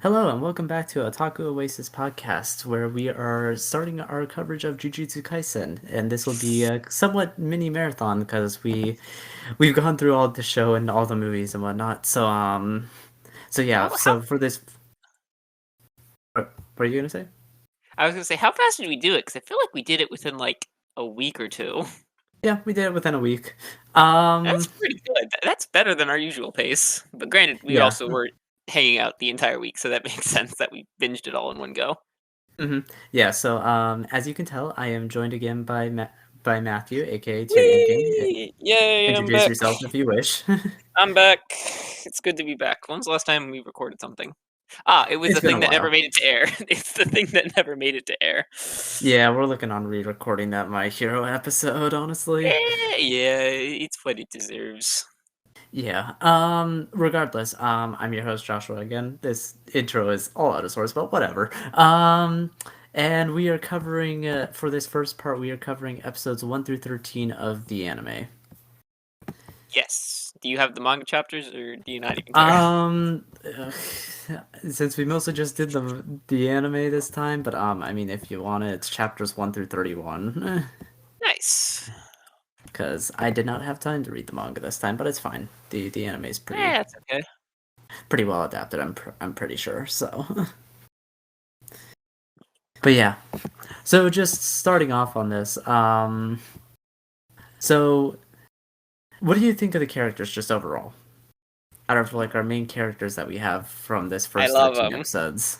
Hello and welcome back to Otaku Oasis podcast, where we are starting our coverage of Jujutsu Kaisen, and this will be a somewhat mini marathon because we've gone through all the show and all the movies and whatnot. So yeah. How how So for this, what are you gonna say? I was gonna say, how fast did we do it? Because I feel like we did it within like a week or two. Yeah, we did it within a week. That's Um, pretty good. That's better than our usual pace. But granted, we yeah. also were hanging out the entire week, so that makes sense that we binged it all in one go. hmm Yeah. So as you can tell, I am joined again by Matthew, aka Tear Inking. Whee! Yay! I'm Introduce back. yourself if you wish. I'm back. It's good to be back. When's the last time we recorded something? Ah, it was It's the been a thing that never while. made it to air. It's the thing that never made it to air. Yeah, we're looking on re-recording that My Hero episode, honestly. Yeah, it's what it deserves. Yeah. Regardless, I'm your host Joshua again. This intro is all out of sorts, but whatever. And we are covering for this first part, we are covering episodes 1 through 13 of the anime. Yes. Do you have the manga chapters, or do you not even care? Ugh, since we mostly just did the anime this time, but I mean if you want it, it's chapters 1 through 31. Nice. Because I did not have time to read the manga this time, but it's fine. The anime is That's okay. pretty well adapted. I'm pretty sure. So, but yeah. So just starting off on this. So what do you think of the characters just overall? Out of like our main characters that we have from this I first love 13 them. episodes.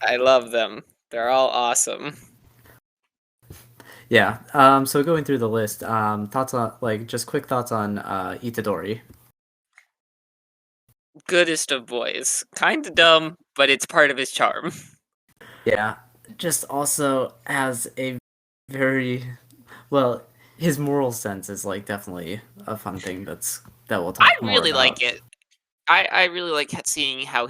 I love them. They're all awesome. Yeah. So going through the list, thoughts on like just quick thoughts on Itadori. Goodest of boys. Kinda dumb, but it's part of his charm. Yeah. Just also has a very well, his moral sense is like definitely a fun thing that we'll I talk more really like about. it. I really like seeing how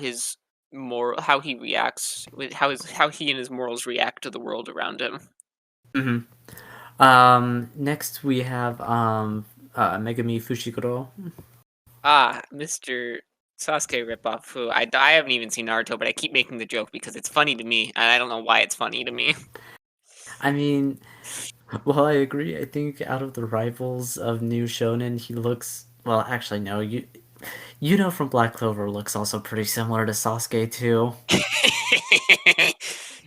how he reacts with how he and his morals react to the world around him. hmm Next we have Megami Fushiguro. Mr. Sasuke ripoff. Who I haven't even seen Naruto, but I keep making the joke because it's funny to me, and I don't know why it's funny to me. I mean, well, I agree. I think out of the rivals of New Shonen, he looks well. Actually, no. You know from Black Clover looks also pretty similar to Sasuke too.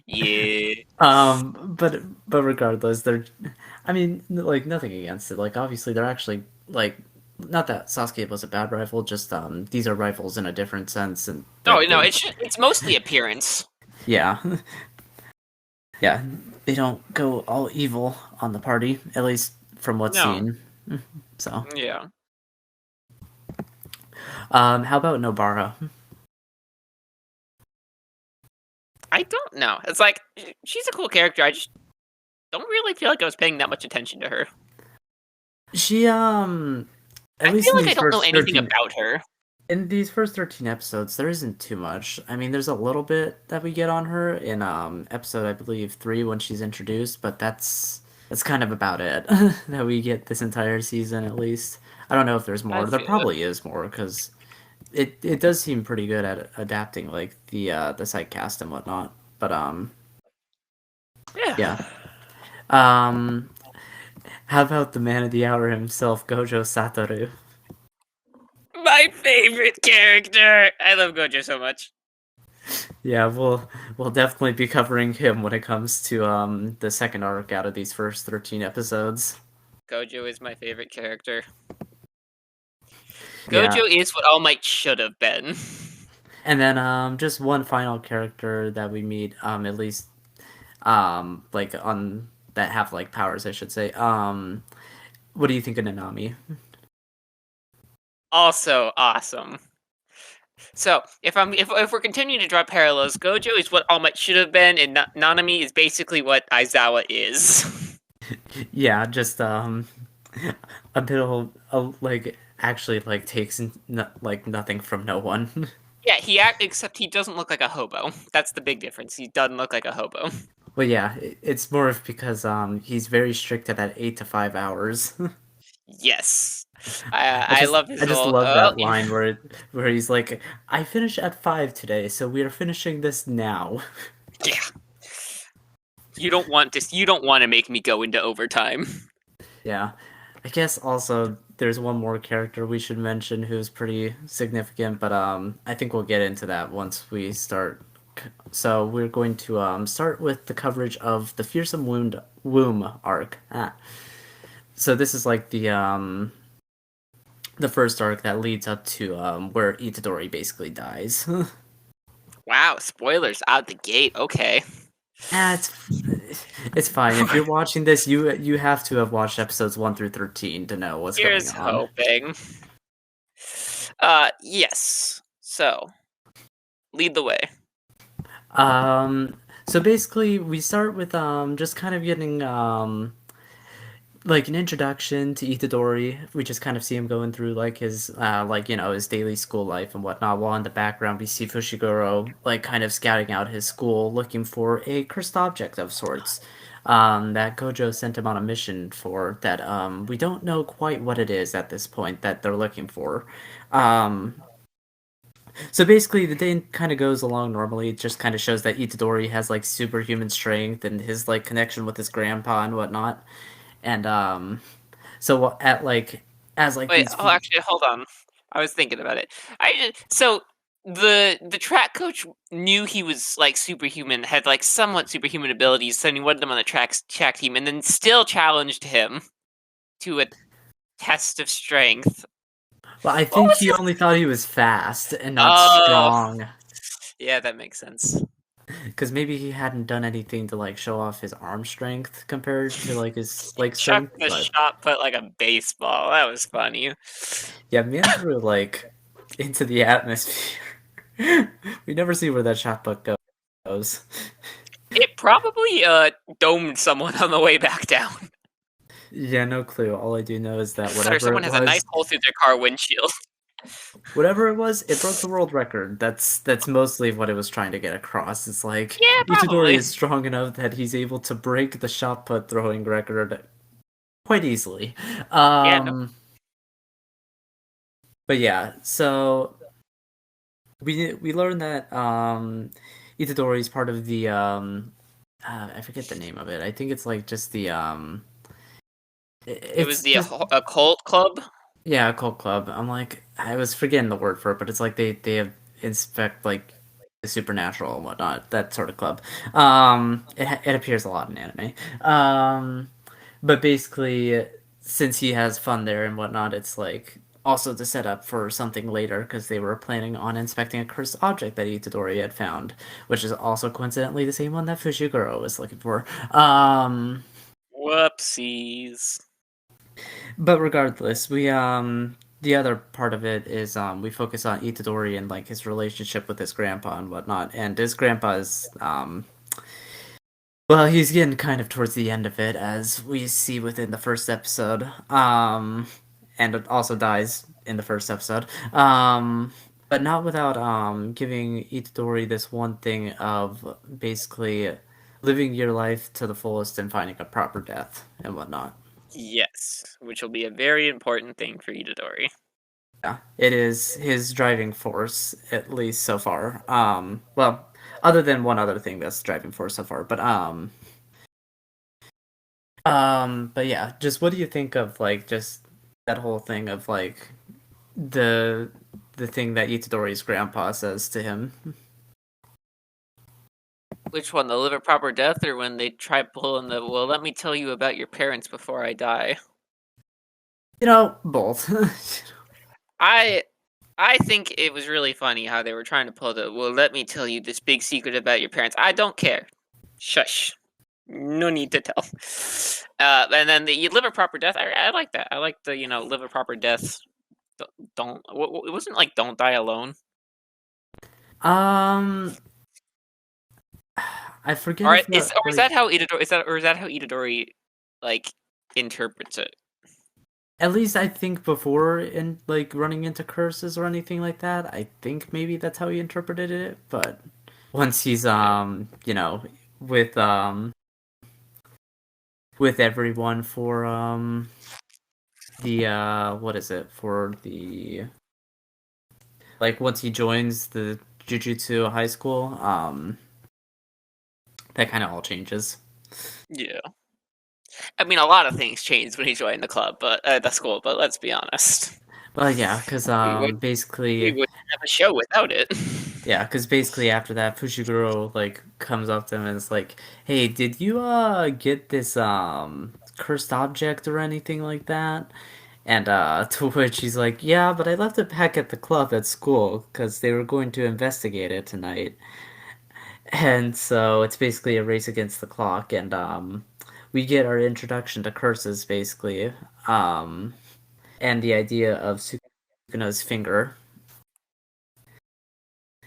Yeah. But regardless, they're. I mean, like nothing against it. Like obviously, they're actually like not that Sasuke was a bad rival. Just these are rivals in a different sense, and Oh that no, they it's mostly appearance. yeah yeah they don't go all evil on the party, at least from what's No. seen. So, Yeah. how about Nobara? I don't know. It's like she's a cool character. I just don't really feel like I was paying that much attention to her. She at I least feel like I don't know anything about her. in these first 13 episodes there isn't too much. I mean, there's a little bit that we get on her in episode I believe 3 when she's introduced, but that's kind of about it that we get this entire season at least. I don't know if there's I more. There feel it. probably is more because it does seem pretty good at adapting like the site cast and whatnot. But Yeah. yeah. Um how about the man of the hour himself, Gojo Satoru? My favorite character. I love Gojo so much. Yeah, we'll definitely be covering him when it comes to the second arc out of these first 13 episodes. Gojo is my favorite character. Yeah. Gojo is what All Might should have been. And then just one final character that we meet at least like on that have like powers I should say. What do you think of Nanami? Also awesome. So if we're continuing to draw parallels, Gojo is what All Might should have been, and Nanami is basically what Aizawa is. Yeah, just a bit of like actually like takes like nothing from no one. Yeah, except he doesn't look like a hobo. That's the big difference. He doesn't look like a hobo. Well, yeah, it's more of because he's very strict at that 8 to 5 hours. Yes. I love I his just little. love Oh, that line where he's like, "I finished at 5 today, so we are finishing this now." yeah. You don't want this. You don't want to make me go into overtime. Yeah. I guess also there's one more character we should mention who's pretty significant, but I think we'll get into that once we start. So we're going to start with the coverage of the Fearsome Wound Womb arc. So this is like the first arc that leads up to where Itadori basically dies. Wow, spoilers out the gate. Okay. It's fine. If you're watching this, you have to have watched episodes 1 through 13 to know what's going Here's on. hoping. Yes. So, lead the way. Um, so basically, we start with just kind of getting like an introduction to Itadori. We just kind of see him going through like his like his daily school life and whatnot. While in the background, we see Fushiguro like kind of scouting out his school, looking for a cursed object of sorts. That Gojo sent him on a mission for that we don't know quite what it is at this point that they're looking for. Um, so basically, the day kind of goes along normally. It just kind of shows that Itadori has like superhuman strength and his like connection with his grandpa and whatnot. And so at like as like Wait. these Oh, actually, hold on. I was thinking about it. So the track coach knew he was like superhuman, had like somewhat superhuman abilities, so he wanted him on the track team, and then still challenged him to a test of strength. well, I What think was he his? only thought he was fast and not Oh, strong yeah, that makes sense. because maybe he hadn't done anything to like show off his arm strength compared to like his He leg strength. chucked the But shot put like a baseball. That was funny. yeah, man threw like into the atmosphere. We never see where that shot put goes. It probably domed someone on the way back down. Yeah, no clue. All I do know is that Or whatever someone it has a nice was, hole through their car windshield. it broke the world record. That's mostly what it was trying to get across. It's like Yeah, Itadori probably. is strong enough that he's able to break the shot put throwing record quite easily. Yeah, no. But yeah, so we learned that Itadori is part of the I forget the name of it. I think it's like just the It was it's the just occult club. yeah, a cult club. I'm like, I was forgetting the word for it, but it's like they have inspect like the supernatural and whatnot, that sort of club. It appears a lot in anime. But basically, since he has fun there and whatnot, it's like also to set up for something later because they were planning on inspecting a cursed object that Itadori had found, which is also coincidentally the same one that Fushiguro was looking for. Whoopsies. But regardless, we the other part of it is we focus on Itadori and like his relationship with his grandpa and whatnot. And his grandpa is well, he's getting kind of towards the end of it as we see within the first episode. And it also dies in the first episode. But not without giving Itadori this one thing of basically living your life to the fullest and finding a proper death and whatnot. Yes, which will be a very important thing for Itadori. Yeah, it is his driving force, at least so far. Well, other than one other thing that's driving force so far, but yeah, just what do you think of like just that whole thing of like the the thing that Itadori's grandpa says to him? Which one, the live a proper death, or when they try pulling the well? Let me tell you about your parents before I die. You know, both. I I think it was really funny how they were trying to pull the well. Let me tell you this big secret about your parents. I don't care. Shush. No need to tell. And then the you live a proper death. I like that. I like the live a proper death. Don't. It wasn't like don't die alone. um, I forget Or if is the or is that how Itadori like interprets it? at least I think before in like running into curses or anything like that, I think maybe that's how he interpreted it. But once he's Yeah. with with everyone for the what is it for the like once he joins the Jujutsu high school, that kind of all changes. Yeah. I mean, a lot of things changed when he joined the club, but the school. But let's be honest, Well, yeah, because we would we basically, wouldn't have a show without it. yeah, because basically after that, Fushiguro like comes up to him and is like, "Hey, did you get this cursed object or anything like that?" And to which he's like, "Yeah, but I left it back at the club at school because they were going to investigate it tonight." And so it's basically a race against the clock, and we get our introduction to curses basically, um, and the idea of Sukuna's finger.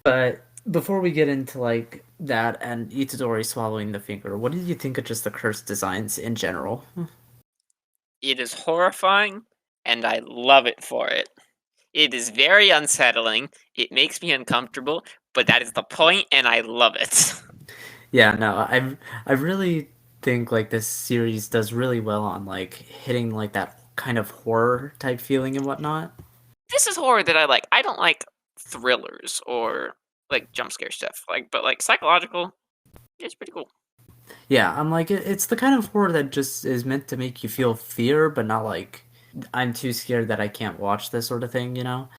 But before we get into like that and Itadori swallowing the finger, what did you think of just the curse designs in general? It is horrifying, and I love it for it. It is very unsettling. It makes me uncomfortable, but that is the point, and I love it. Yeah, no, I really think like this series does really well on like hitting like that kind of horror type feeling and whatnot. This is horror that I like. I don't like thrillers or like jump scare stuff. But like psychological, it's pretty cool. Yeah, I'm like it's the kind of horror that just is meant to make you feel fear, but not like I'm too scared that I can't watch this sort of thing, you know?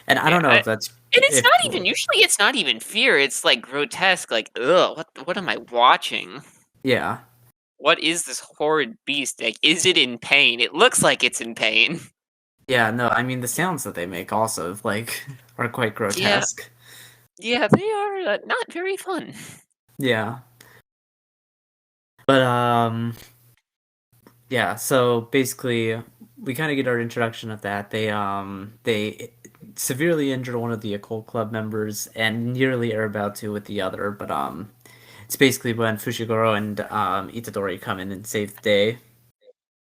And I Yeah, don't know if that's and it's if not even usually. It's not even fear. It's like grotesque. Like, ugh, what am I watching? yeah. What is this horrid beast? Like, is it in pain? It looks like it's in pain. Yeah, no, I mean the sounds that they make also like are quite Yeah, grotesque. yeah, they are not very fun. Yeah. But yeah, so basically we kind of get our introduction of that. They severely injure one of the occult club members and nearly are about to with the other, but it's basically when Fushiguro and Itadori come in and save the day.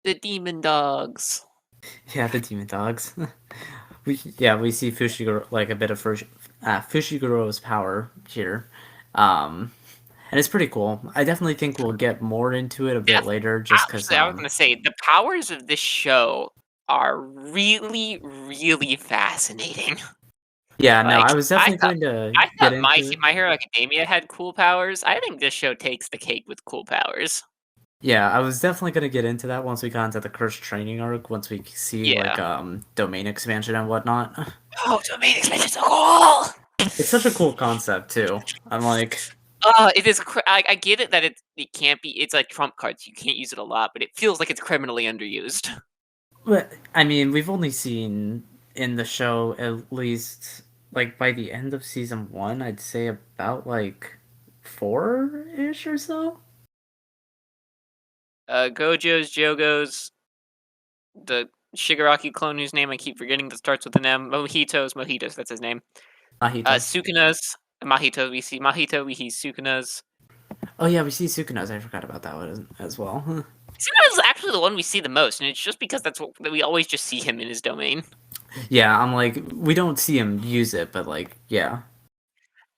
The demon dogs. Yeah, the demon dogs. We see Fushiguro like a bit of Fushiguro's power here. Um and it's pretty cool. I definitely think we'll get more into it a Yeah, bit later just cuz actually, I was gonna say the powers of this show are really, really fascinating. yeah, no, I Like, was definitely going to I get thought into it. My Hero Academia had cool powers. I think this show takes the cake with cool powers. Yeah, I was definitely gonna get into that once we got into the cursed training arc, once we see like Yeah. domain expansion and whatnot. Oh, domain expansion's so cool! It's such a cool concept too. I'm like, It is. I get it that it can't be. It's like trump cards. You can't use it a lot, but it feels like it's criminally underused. but I mean, we've only seen in the show at least like by the end of season one, I'd say about like four ish or so. Gojo's, Jogo's, the Shigaraki clone whose name I keep forgetting that starts with an M. Mojitos. That's his name. Mahito. Sukuna's, Mahito. We see Mahito. We see Sukuna's. Oh yeah, we see Sukuna's. I forgot about that one as well. Sukuna's actually the one we see the most, and it's just because that we always just see him in his domain. Yeah, I'm like, we don't see him use it, but like, yeah.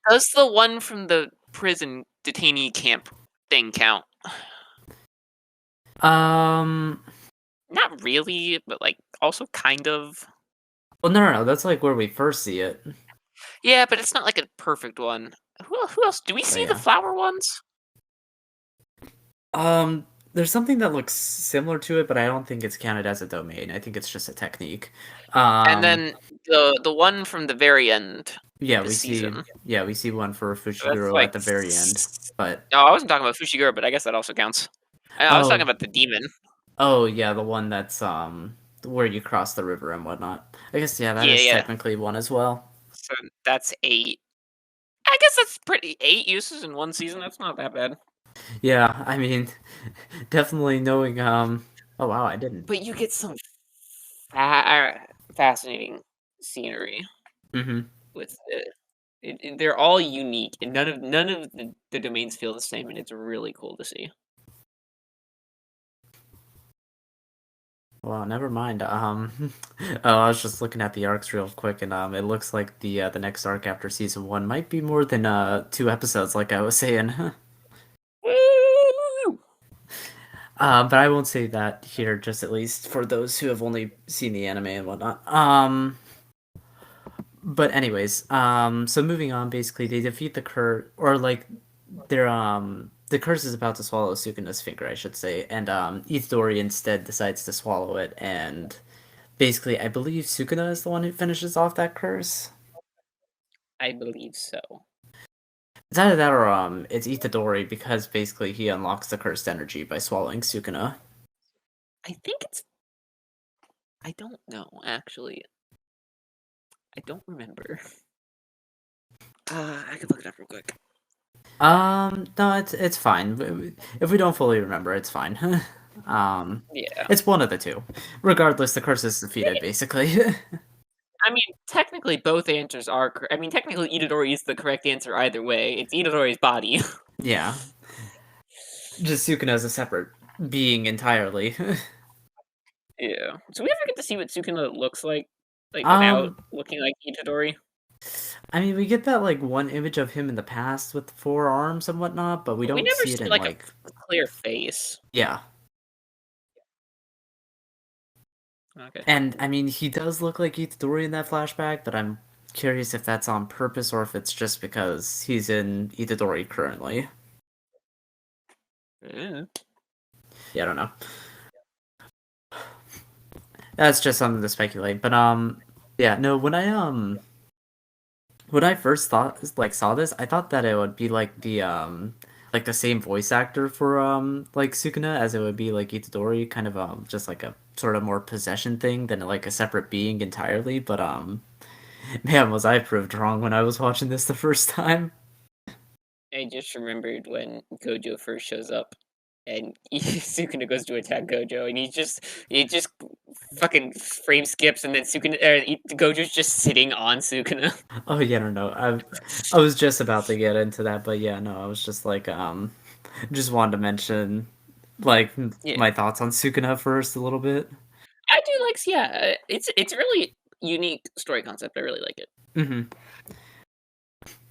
Does the one from the prison detainee camp thing count? Um, Not really, but like also kind of. well, no, that's like where we first see it. Yeah, but it's not like a perfect one. Who else? Do we But see the yeah. flower ones? There's something that looks similar to it, but I don't think it's counted as a domain. I think it's just a technique. And then the one from the very end Yeah, of the season. we see one for That's Fushiguro like. at the very end. But No, I wasn't talking about Fushiguro, but I guess that also counts. I was talking oh, about the demon. oh yeah, the one that's where you cross the river and whatnot. I guess yeah, that Yeah, is yeah. technically one as well. So that's 8. I guess that's pretty. 8 uses in one season. That's not that bad. Yeah, I mean, definitely knowing oh wow, I didn't. But you get some fascinating scenery Mm-hmm. with it. They're all unique, and none of the domains feel the same, and it's really cool to see. Well, never mind. Oh, I was just looking at the arcs real quick, and it looks like the next arc after season one might be more than 2 episodes, like I was saying. Woo! But I won't say that here, just at least for those who have only seen the anime and whatnot. But anyways, so moving on, basically they defeat the curse, or like they're the curse is about to swallow Sukuna's finger, I should say, and Itadori instead decides to swallow it, and basically I believe Sukuna is the one who finishes off that curse. I believe so. It's either that or it's Itadori because basically he unlocks the cursed energy by swallowing Sukuna. I think it's. I don't know actually. I don't remember. I can look it up real quick. No, it's fine. If we don't fully remember, it's fine. Yeah. It's one of the two. Regardless, the curse is defeated, basically. I mean, technically, both answers are. I mean, technically, Itadori is the correct answer either way. It's Itadori's body. Yeah. Just Sukuna is a separate being entirely. Yeah. So we ever get to see what Sukuna looks like without um, looking like Itadori? I mean, we get that like one image of him in the past with four arms and whatnot, but we We don't never see it see in like a like clear face. yeah. Okay. And I mean, he does look like Itadori in that flashback, but I'm curious if that's on purpose or if it's just because he's in Itadori currently. Yeah. Yeah, I don't know. That's just something to speculate. But yeah, no, when I first saw this, I thought that it would be like the same voice actor for like Sukuna as it would be like Itadori, kind of just like a sort of more possession thing than like a separate being entirely. But man, was I proved wrong when I was watching this the first time. I just remembered when Gojo first shows up, and Sukuna goes to attack Gojo, and he just fucking frame skips, and then Gojo's just sitting on Sukuna. Oh yeah, no, I was just about to get into that, but yeah, no, I was just like just wanted to mention like Yeah, my thoughts on Sukuna first a little bit. I do like. Yeah, it's a really unique story concept. I really like it. Hmm.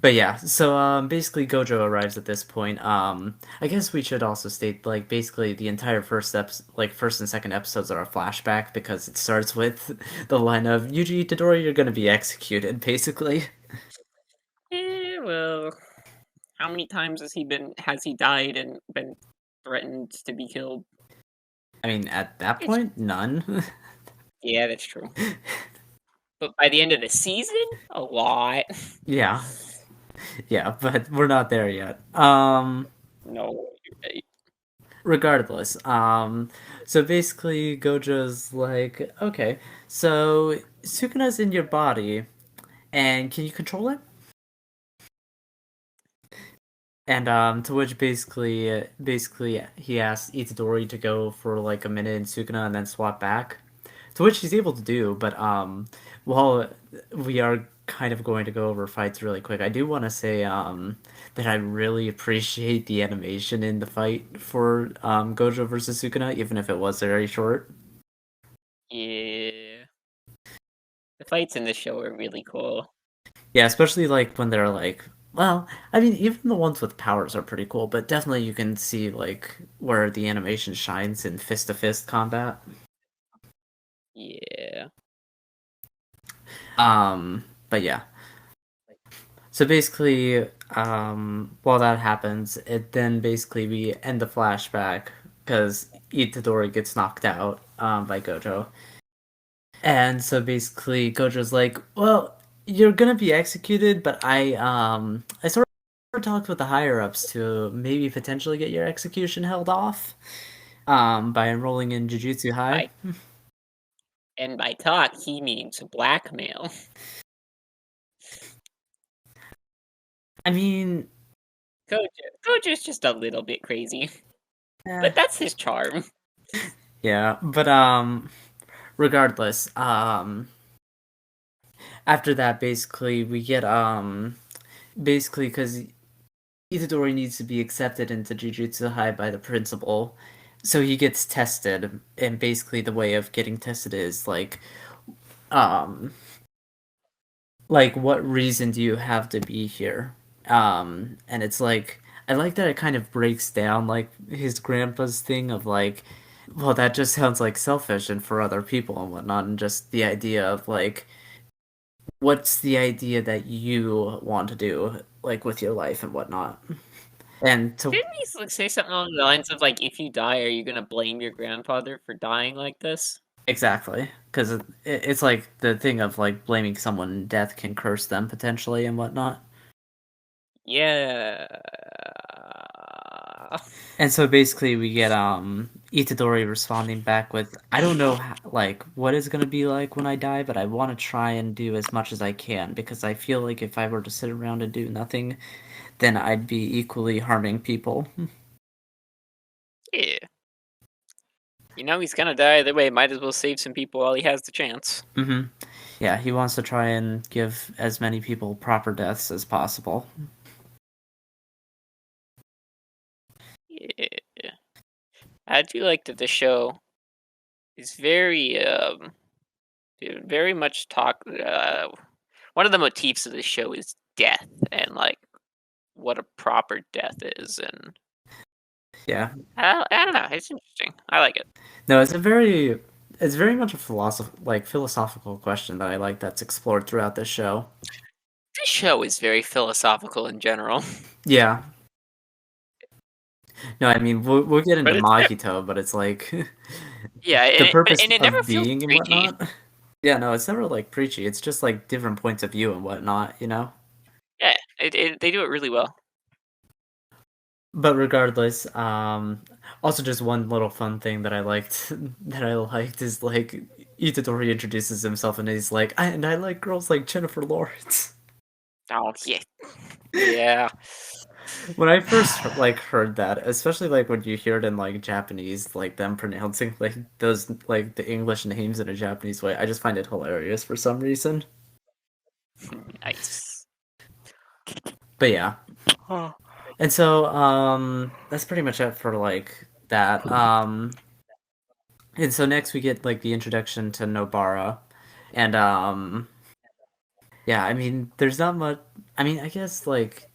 But yeah, so basically Gojo arrives at this point. I guess we should also state like basically the entire first and second episodes are a flashback because it starts with the line of Yuji Itadori, you're gonna be executed, basically. Well, how many times has he died and been threatened to be killed? I mean, at that It's point, none. Yeah, that's true. But by the end of the season, a lot. Yeah, yeah, but we're not there yet. No, you're right. Regardless, so basically Gojo's like, okay, so Sukuna's in your body, and can you control it? And to which basically he asks Itadori to go for like a minute in Sukuna and then swap back. To which he's able to do, but while we are kind of going to go over fights really quick, I do want to say that I really appreciate the animation in the fight for Gojo versus Sukuna, even if it was very short. Yeah. The fights in this show are really cool. Yeah, especially like when they're like, well, I mean, even the ones with powers are pretty cool, but definitely you can see like where the animation shines in fist to fist combat. Yeah. But yeah. So basically, while that happens, it then basically we end the flashback because Itadori gets knocked out by Gojo. And so basically Gojo's like, well, you're gonna be executed, but I sort of talked with the higher ups to maybe potentially get your execution held off by enrolling in Jujutsu High. By and by talk, he means blackmail. I mean, Gojo's just a little bit crazy, eh, but that's his charm. yeah, but regardless, after that basically we get basically because Itadori needs to be accepted into Jujutsu High by the principal, so he gets tested, and basically the way of getting tested is um, like what reason do you have to be here? And it's like I like that it kind of breaks down like his grandpa's thing of like, well, that just sounds like selfish and for other people and whatnot, and just the idea of like, what's the idea that you want to do like with your life and whatnot. And to Didn't he like, say something along the lines of like, if you die, are you gonna blame your grandfather for dying like this? exactly, because it's like the thing of like blaming someone in death can curse them potentially and whatnot. Yeah. And so basically we get Itadori responding back with, I don't know how, like what it's going to be like when I die, but I want to try and do as much as I can because I feel like if I were to sit around and do nothing, then I'd be equally harming people. Yeah. You know he's gonna die either way. Might as well save some people while he has the chance. Hmm. Yeah, he wants to try and give as many people proper deaths as possible. Yeah. I do like that the show is very much talk. One of the motifs of the show is death and like what a proper death is, and Yeah. I don't know. It's interesting. I like it. No, it's very much a philosophical question that I like that's explored throughout this show. This show is very philosophical in general, Yeah. No, I mean we'll get into but it's Mahito, but it's like yeah, the but purpose and it never of feels being and preachy. whatnot. Yeah, no, it's never like preachy. It's just like different points of view and whatnot, you know? Yeah, they do it really well. But regardless, also just one little fun thing that I liked that I liked is like Itadori introduces himself and he's like, and I like girls like Jennifer Lawrence. Oh yeah, yeah. When I first like heard that, especially like when you hear it in like Japanese, like them pronouncing like those like the English names in a Japanese way, I just find it hilarious for some reason. Nice. But yeah. Oh. And so that's pretty much it for like that. And so next we get like the introduction to Nobara. And yeah, I mean there's not much I mean I guess like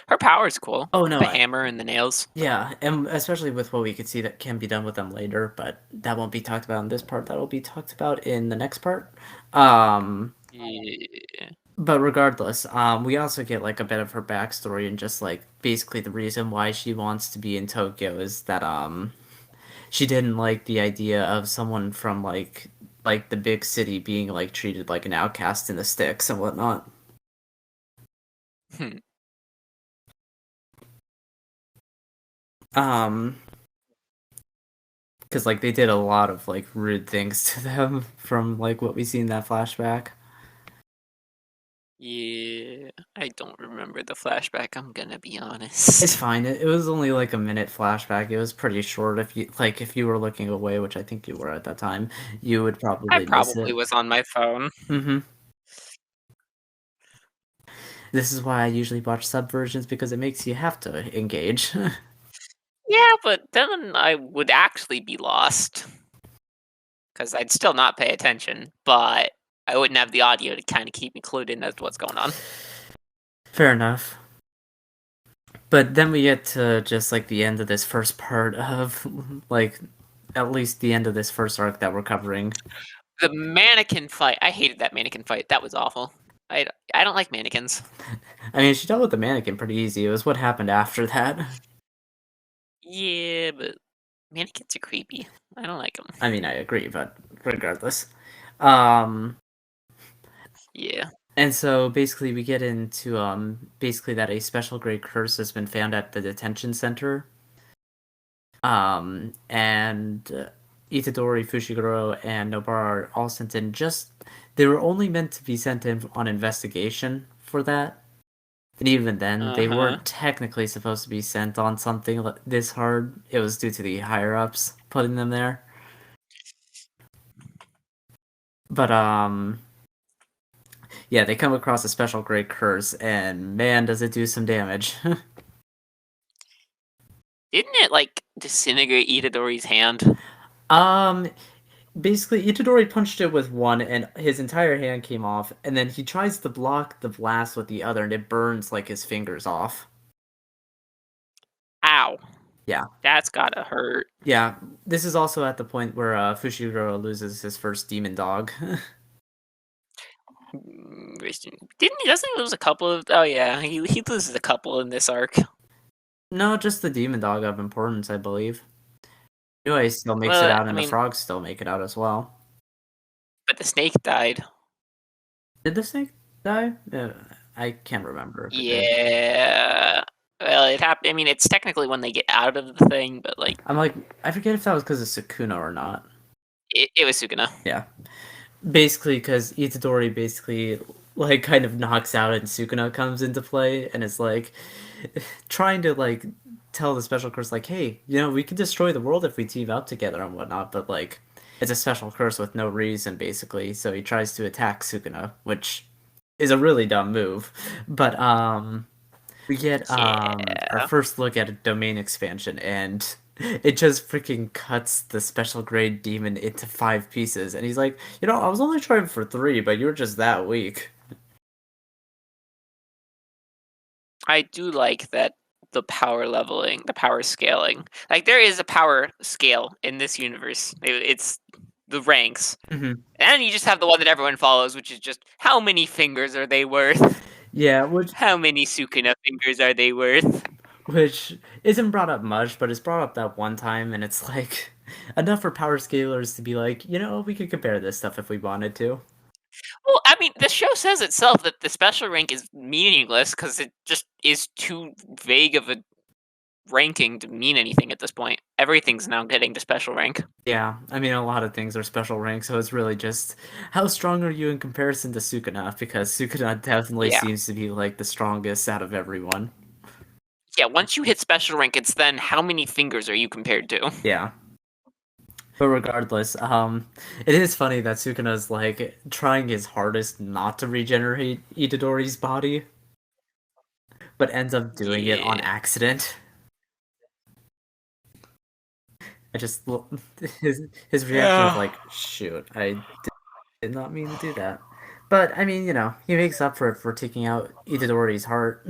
Her power's cool. oh no, The hammer and the nails. yeah, and especially with what we could see that can be done with them later, but that won't be talked about in this part. That'll be talked about in the next part. Um, Yeah. but regardless, we also get like a bit of her backstory and just like basically the reason why she wants to be in Tokyo is that she didn't like the idea of someone from like the big city being like treated like an outcast in the sticks and whatnot. Hmm. Um, because like they did a lot of like rude things to them from like what we see in that flashback. Yeah, I don't remember the flashback. I'm gonna be It's honest. fine. It was only like a minute flashback. It was pretty short. If you were looking away, which I think you were at that time, you would I probably miss probably it. was on my phone. Hmm. This is why I usually watch subversions because it makes you have to engage. Yeah, but then I would actually be lost because I'd still not pay attention, but I wouldn't have the audio to kind of keep me clued in as to what's going on. Fair enough. But then we get to just like the end of this first part of like at least the end of this first arc that we're covering. The mannequin fight. I hated that mannequin fight. That was awful. I don't like mannequins. I mean, she dealt with the mannequin pretty easy. It was what happened after that. Yeah, but mannequins are creepy. I don't like them. I mean, I agree, but regardless. Um, Yeah. And so basically we get into basically that a special grade curse has been found at the detention center. And Itadori, Fushiguro, and Nobara are all sent in just they were only meant to be sent in on investigation for that. And even then, Uh they huh. weren't technically supposed to be sent on something this hard. It was due to the higher ups putting them there. But yeah, they come across a special grade curse, and man, does it do some damage. Didn't it like disintegrate Itadori's hand? Um, basically, Itadori punched it with one, and his entire hand came off. And then he tries to block the blast with the other, and it burns like his fingers off. Yeah. That's gotta hurt. Yeah. This is also at the point where Fushiguro loses his first demon dog. Didn't he? Doesn't he lose a couple of? Oh yeah, he loses a couple in this arc. No, just the demon dog of importance, I believe. Anyway, still makes it Well, out, I and the mean, frogs still make it out as well. but the snake died. Did the snake die? I can't remember if it did. Yeah. Well, it happened. I mean, it's technically when they get out of the thing, but like, I'm like, I forget if that was because of Sukuna or not. it was Sukuna. Yeah. Basically, because Itadori basically like kind of knocks out and Sukuna comes into play and is like trying to like tell the special curse like, hey, we can destroy the world if we team up together and whatnot, but like it's a special curse with no reason basically. So he tries to attack Sukuna, which is a really dumb move. But we get our Yeah. first look at a domain expansion, and it just freaking cuts the special grade demon into 5 pieces. And he's like, I was only trying for 3, but you were just that weak. I do like that the power leveling, the power scaling. Like there is a power scale in this universe. It's the ranks. Mm-hmm. And you just have the one that everyone follows, which is just how many fingers are they worth? Yeah, which How many Sukuna fingers are they worth? which isn't brought up much, but it's brought up that one time, and it's like enough for power scalers to be like, we could compare this stuff if we wanted to. Well, I mean, the show says itself that the special rank is meaningless because it just is too vague of a ranking to mean anything at this point. Everything's now getting to special rank. Yeah, I mean, a lot of things are special rank, so it's really just how strong are you in comparison to Sukuna? Because Sukuna definitely Yeah. seems to be like the strongest out of everyone. Yeah, once you hit special rank, it's then how many fingers are you compared to? Yeah. But regardless, it is funny that Sukuna's like trying his hardest not to regenerate Itadori's body, but ends up doing it on Yeah. accident. I just his reaction of like, shoot, I did not mean to do that. But I mean, he makes up for it for taking out Itadori's heart.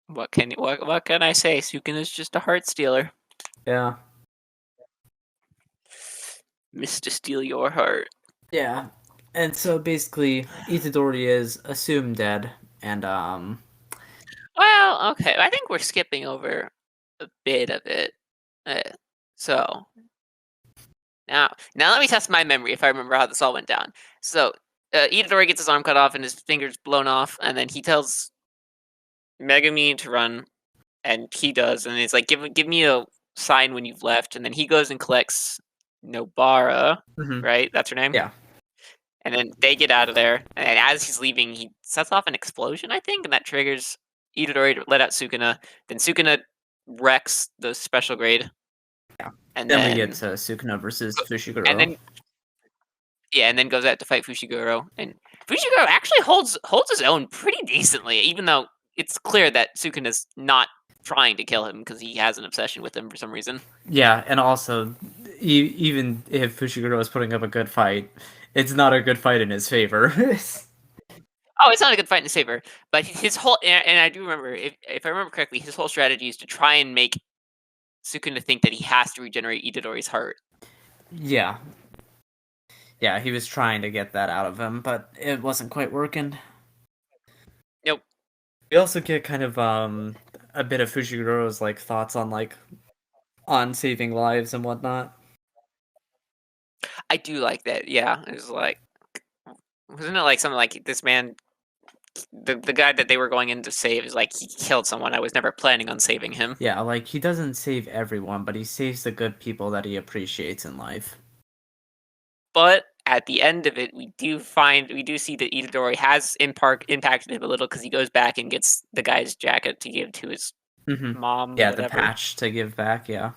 What can I say? Sukuna's just a heart stealer. Yeah. Mr. Steal Your Heart. Yeah. And so basically Itadori is assumed dead, and Well, okay. I think we're skipping over a bit of it. So now let me test my memory if I remember how this all went down. So Itadori gets his arm cut off and his fingers blown off, and then he tells Megami to run, and he does, and it's like give me a sign when you've left, and then he goes and collects Nobara, mhm. right? That's her name. Yeah. And then they get out of there, and as he's leaving, he sets off an explosion, I think, and that triggers Itadori to let out Sukuna. Then Sukuna wrecks the special grade. Yeah. And Then we then get to Sukuna versus Fushiguro. and then and then goes out to fight Fushiguro. And Fushiguro actually holds his own pretty decently, even though it's clear that Sukuna's not trying to kill him because he has an obsession with him for some reason. Yeah, and also, even if Fushiguro is putting up a good fight, it's not a good fight in his favor. Oh, it's not a good fight in his favor, but his whole and I do remember, if I remember correctly, his whole strategy is to try and make Sukuna think that he has to regenerate Itadori's heart. Yeah. Yeah, he was trying to get that out of him, but it wasn't quite working. Nope. We also get kind of a bit of Fushiguro's like thoughts on saving lives and whatnot. I do like that. Yeah, it was like, wasn't it like something like this man, the guy that they were going in to save is like he killed someone. I was never planning on saving him. Yeah, like he doesn't save everyone, but he saves the good people that he appreciates in life. But at the end of it, we do see that Itadori has impacted him a little because he goes back and gets the guy's jacket to give to his mom. Yeah, whatever. the patch to give back. Yeah.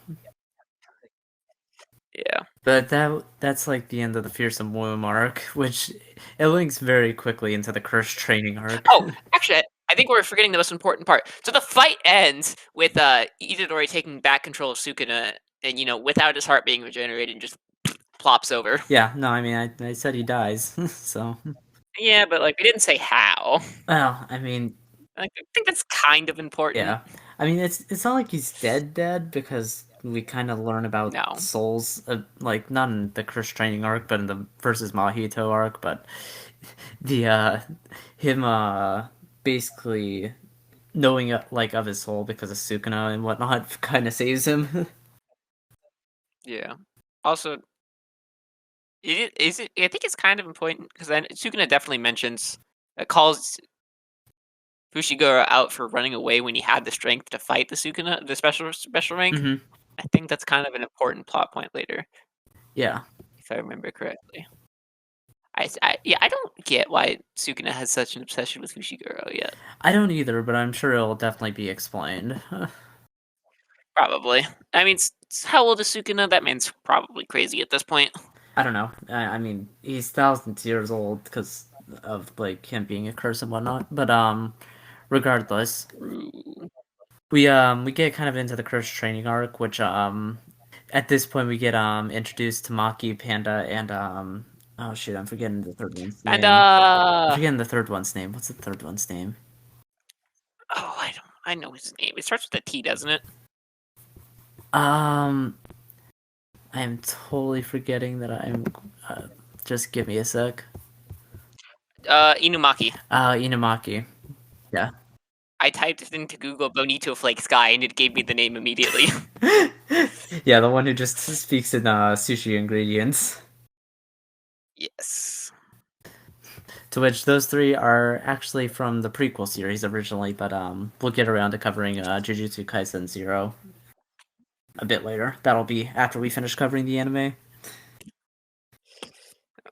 Yeah. But that's like the end of the Fearsome Womb arc, which it links very quickly into the Cursed Training arc. Oh, actually, I think we're forgetting the most important part. So the fight ends with Itadori taking back control of Sukuna, and without his heart being regenerated, and just plops over. Yeah, no, I mean, I said he dies, so. Yeah, but we didn't say how. Well, I mean, I think that's kind of important. yeah, I mean, it's not like he's dead because we kind of learn about No. souls, like not in the Curse training arc, but in the versus Mahito arc. But the him basically knowing like of his soul because of Sukuna and whatnot kind of saves him. Yeah. Also, is it? I think it's kind of important because then Sukuna definitely mentions calls Fushiguro out for running away when he had the strength to fight the Sukuna, the special rank. Hmm. I think that's kind of an important plot point later, Yeah, if I remember correctly. Yeah, I don't get why Sukuna has such an obsession with Fushiguro yet. I don't either, but I'm sure it'll definitely be explained. Probably. I mean, how old is Sukuna? That man's probably crazy at this point. I don't know. I mean, he's thousands of years old because of like him being a curse and whatnot. But regardless, Ooh. we get kind of into the curse training arc, which at this point we get introduced to Maki, Panda, and oh shit, I'm forgetting the third one's And name. I'm forgetting the third one's name. What's the third one's name? oh, I don't. I know his name. It starts with a T, doesn't it? Um, I'm totally forgetting that I'm. Just give me a sec. Inumaki. Inumaki. Yeah. I typed it into Google Bonito Flake Sky and it gave me the name immediately. Yeah, the one who just speaks in sushi ingredients. Yes. To which those three are actually from the prequel series originally, but we'll get around to covering Jujutsu Kaisen Zero a bit later. That'll be after we finish covering the anime.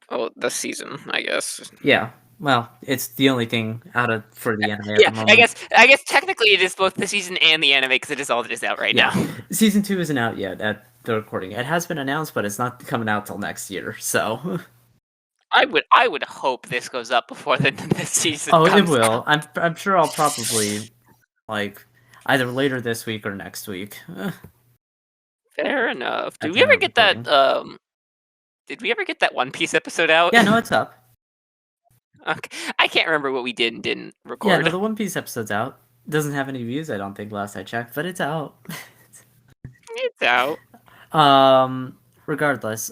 Oh, this season, I guess. Yeah. Well, it's the only thing out of for the anime at Yeah, the I moment. guess. I guess technically it is both the season and the anime because it is all that is out right Yeah. now. Season 2 isn't out yet at the recording. It has been announced, but it's not coming out till next year, so I would hope this goes up before this season oh, it comes will. out. I'm sure I'll probably like either later this week or next week. Fair enough. At Did the we time ever of get that? recording. Did we ever get that One Piece episode out? Yeah, no, it's up. Okay. I can't remember what we did and didn't Yeah, no, record. the One Piece episode's out. Doesn't have any views, I don't think, last I checked, but it's out. It's out. Regardless,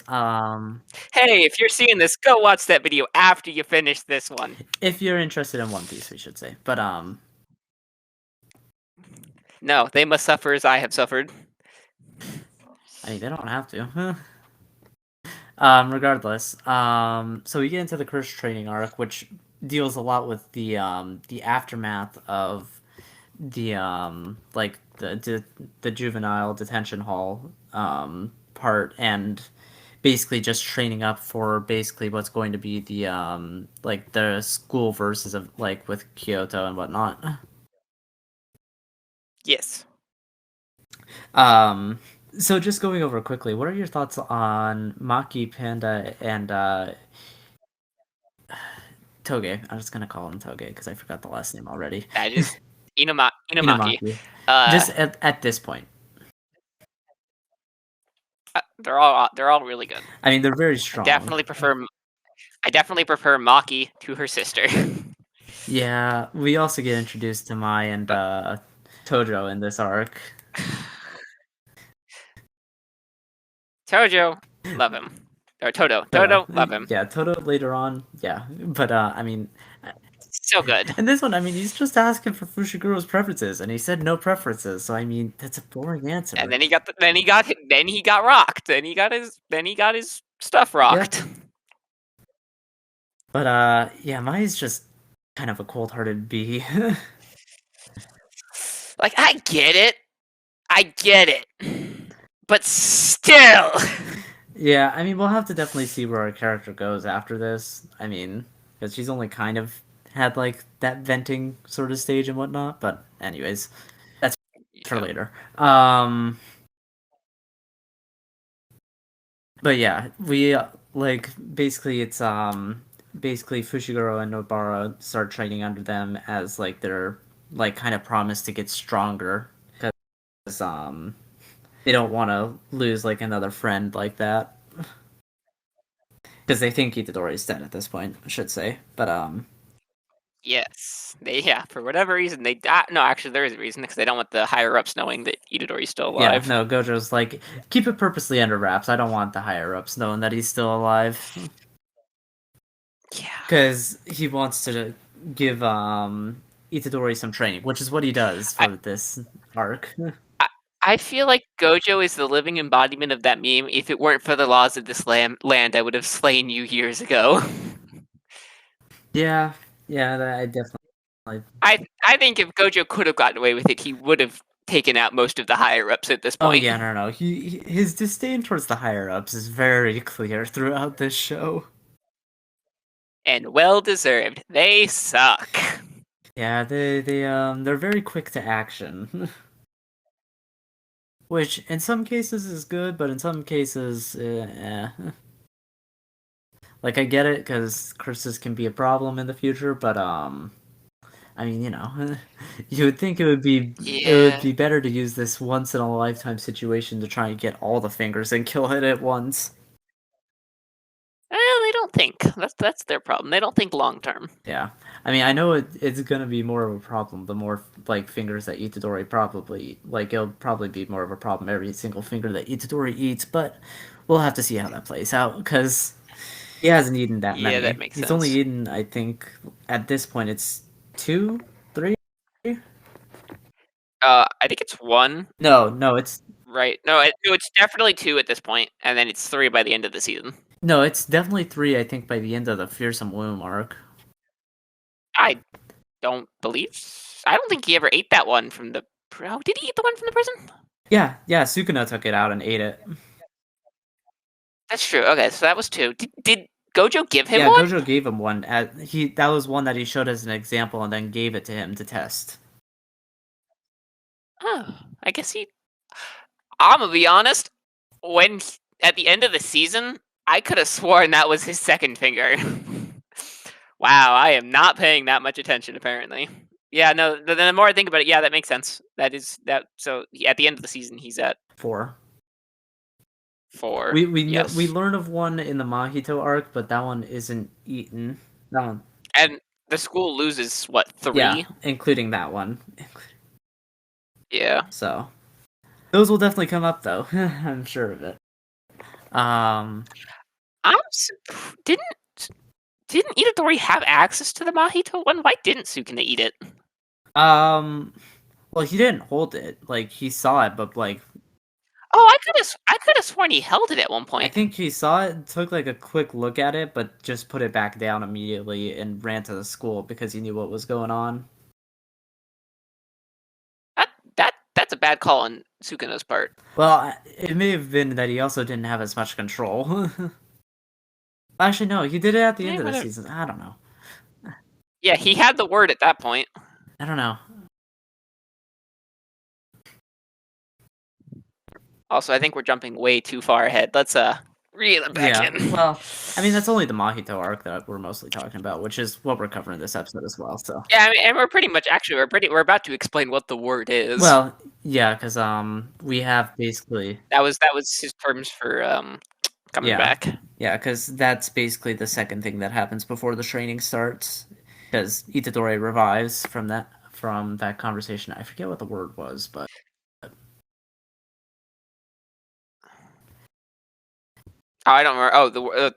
Hey, if you're seeing this, go watch that video after you finish this one. if you're interested in One Piece, we should say. But No, they must suffer as I have suffered. I mean, they don't have to. Regardless, so we get into the curse training arc, which deals a lot with the aftermath of the like the juvenile detention hall part, and basically just training up for basically what's going to be the like the school verses of like with Kyoto and whatnot. Yes. Um, so just going over quickly, what are your thoughts on Maki, Panda, and Toge? I'm just gonna call him Toge because I forgot the last name already. That is Inumaki. Inumaki. Uh, Just at this point. they're all really good. I mean, they're very I strong. definitely prefer Maki to her sister. Yeah, we also get introduced to Mai and Tojo in this arc. Tojo, love him. Or Toto, love him. Yeah, Toto later on, yeah. But I mean, So good. in this one, I mean, he's just asking for Fushiguro's preferences, and he said no preferences. So I mean, that's a boring answer. And then he got rocked. Then he got his stuff rocked. Yep. But yeah, Mai's just kind of a cold-hearted bee. Like I get it, but still. Yeah, I mean, we'll have to definitely see where our character goes after this. I mean, because she's only kind of had like that venting sort of stage and whatnot. But anyways, that's for Yeah. later. But yeah, we like basically it's basically Fushiguro and Nobara start training under them as like their like kind of promise to get stronger because they don't want to lose like another friend like that because they think Itadori is dead at this point, I should say. But Yes, for whatever reason no, actually there is a reason because they don't want the higher ups knowing that Itadori's still Yeah, alive. no, Gojo's like, keep it purposely under wraps. I don't want the higher ups knowing that he's still alive. Yeah, Because he wants to give Itadori some training, which is what he does I, for this arc. I I feel like Gojo is the living embodiment of that meme. If it weren't for the laws of this land, I would have slain you years ago. Yeah, yeah, I definitely. I think if Gojo could have gotten away with it, he would have taken out most of the higher ups at this Oh point. yeah, no. His disdain towards the higher ups is very clear throughout this show. And well deserved. They suck. Yeah, they're very quick to action, which in some cases is good, but in some cases, like I get it because curses can be a problem in the future, but I mean, you would think it would Yeah. be better to use this once in a lifetime situation to try and get all the fingers and kill it at once. Well, they don't think. That's their problem. They don't think long term. Yeah, I mean, I know it's gonna be more of a problem the more like fingers that Itadori probably eat. Like it'll probably be more of a problem every single finger that Itadori eats, but we'll have to see how that plays out because he hasn't eaten that Yeah, that many. makes He's only sense. eaten, I think, at this point it's two, three. I think it's one, No, it's right? No, it's definitely two at this point, and then it's three by the end of the season. no, it's definitely three. I think by the end of the Fearsome Womb arc. I don't believe. I don't think he ever ate that one from the. Oh, did he eat the one from the prison? Yeah, Sukuna took it out and ate it. That's true. Okay, so that was two. Did Gojo give him Yeah, one? Gojo gave him one. That was one that he showed as an example and then gave it to him to test. Oh, I guess he. I'm gonna be honest. At the end of the season, I could have sworn that was his second finger. Wow, I am not paying that much attention. Apparently, yeah. No, the more I think about it, yeah, that makes sense. That is that. So at the end of the season, he's at Four. four. We Yes, learn of one in the Mahito arc, but that one isn't eaten. That one, and the school loses what yeah, 3? including that one. Yeah. So those will definitely come up, though. I'm sure of it. Um, Didn't Itadori have access to the Mahito one? Why didn't Sukuna eat it? um, well, he didn't hold it. Like he saw it, but like Oh, I could have sworn he held it at one I point. think he saw it, took like a quick look at it, but just put it back down immediately and ran to the school because he knew what was going on. That's a bad call on Sukuna's part. Well, it may have been that he also didn't have as much control. Actually, no, he did it at the end Yeah, of the whatever. season. I don't know. Yeah, he had the word at that point. I don't know. Also, I think we're jumping way too far ahead. Let's reel it back Yeah, in. well, I mean, that's only the Mahito arc that we're mostly talking about, which is what we're covering this episode as well. So, Yeah, I mean, and we're pretty much actually we're about to explain what the word is. well, yeah, because we have basically That was his terms for coming yeah, back. yeah, because that's basically the second thing that happens before the training starts. Because Itadori revives from that conversation. I forget what the word was, but Oh, I don't remember. Oh,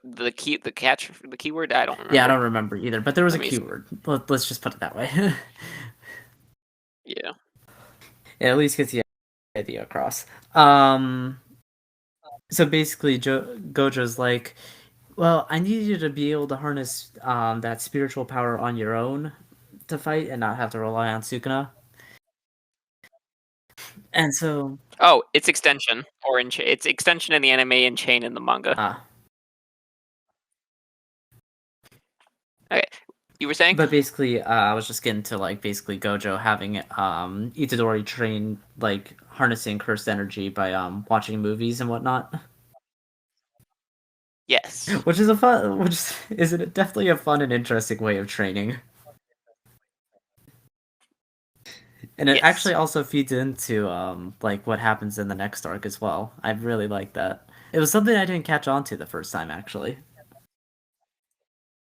the keyword. I don't remember. yeah, I don't remember either. But there was a Let me. keyword. Let's just put it that way. Yeah. It at least gets the idea across. So basically, Gojo's like, well, I need you to be able to harness that spiritual power on your own to fight and not have to rely on Sukuna. And so, Oh, it's extension or it's extension in the anime and chain in the manga. ah, Okay, you were saying? but basically, I was just getting to like basically Gojo having Itadori train like harnessing cursed energy by watching movies and whatnot, Yes. which is definitely a fun and interesting way of training. And it Yes. actually also feeds into like what happens in the next arc as well. I really like that. It was something I didn't catch on to the first time actually.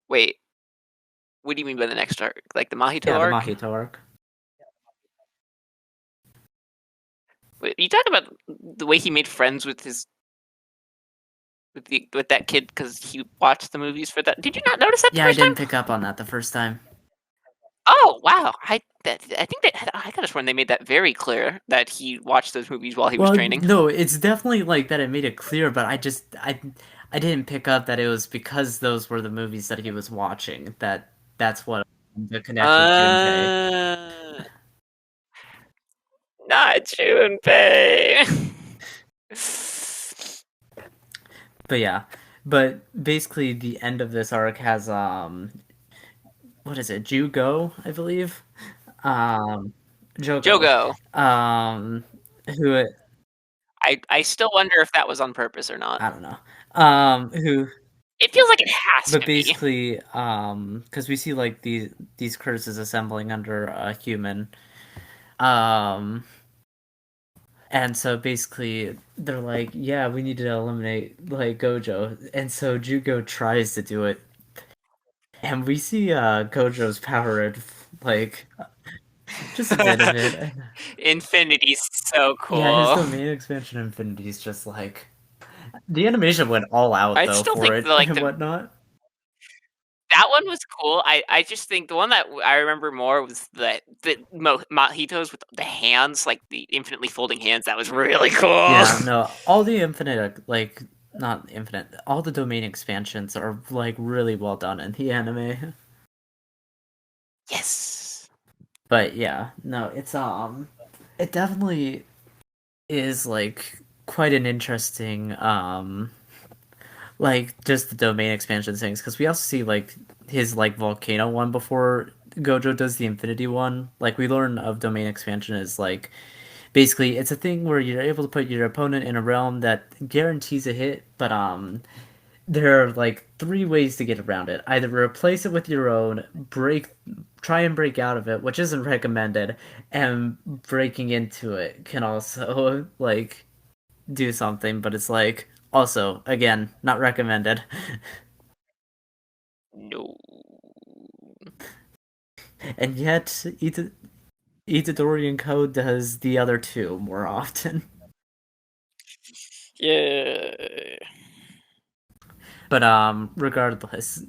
Wait. What do you mean by the next arc? Like the Mahito Yeah, the arc? Mahito arc. Wait, you talking about the way he made friends with his with that kid because he watched the movies for that? Did you not notice that the Yeah, I first time? didn't pick up on that the first time. Oh wow! I think that I could have sworn they made that very clear that he watched those movies while he was Well, training. no, it's definitely like that. It made it clear, but I didn't pick up that it was because those were the movies that he was watching. That's what the connect with Junpei. Uh, Not Junpei. But yeah, but basically the end of this arc has what is it? Jugo, I believe. Um, Jogo. Jogo. Um, who I still wonder if that was on purpose or not. I don't know. Who It feels like it has But to be. basically, because we see like these curses assembling under a human, um, and so basically they're like, yeah, we need to eliminate like Gojo, and so Jugo tries to do it, and we see Gojo's power like just a bit of it. Infinity's so Yeah, his cool. domain expansion infinity is just like the animation went all out I though still for think it and the whatnot. that one was cool. I just think the one that I remember more was the mojitos with the hands, like the infinitely folding hands. That was really cool. Yeah, no, all the infinite, like, not infinite, all the domain expansions are, like, really well done in the anime. Yes. But yeah, no, it definitely is, like, quite an interesting, like, just the domain expansion things, because we also see, like, his, like, volcano one before Gojo does the infinity one. Like, we learn of domain expansion is, like, basically it's a thing where you're able to put your opponent in a realm that guarantees a hit, but there are like three ways to get around it. Either replace it with your own, try and break out of it, which isn't recommended, and breaking into it can also like do something, but it's like also again not recommended. No. And yet Itadori and Co does the other two more often. Yeah. But regardless,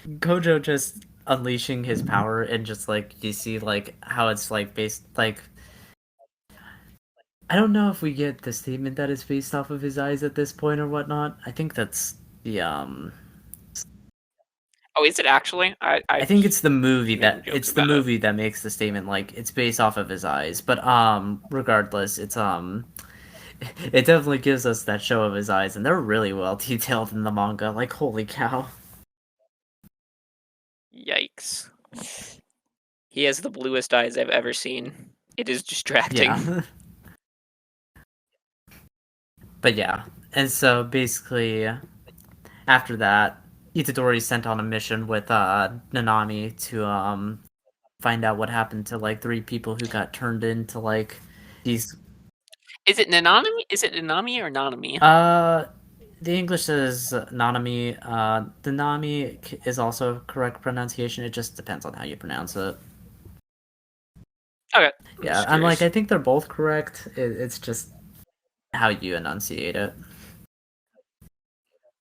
Gojo just unleashing his power and just like you see like how it's like based like I don't know if we get the statement that it's based off of his eyes at this point or whatnot. I think that's the Oh, is it actually? I I've think it's the movie making that jokes it's the about it. movie that makes the statement like it's based off of his eyes. But regardless, it's it definitely gives us that show of his eyes and they're really well detailed in the manga. Like holy cow. Yikes. He has the bluest eyes I've ever seen. It is distracting. Yeah. But yeah. And so basically after that, Itadori sent on a mission with Nanami to find out what happened to like three people who got turned into like these Is it Nanami? Is it Nanami or Nanami? uh the English is Nanami. The Nami is also correct pronunciation. It just depends on how you pronounce it. Okay, I'm Yeah, just I'm like curious. I think they're both correct. It's just how you enunciate it.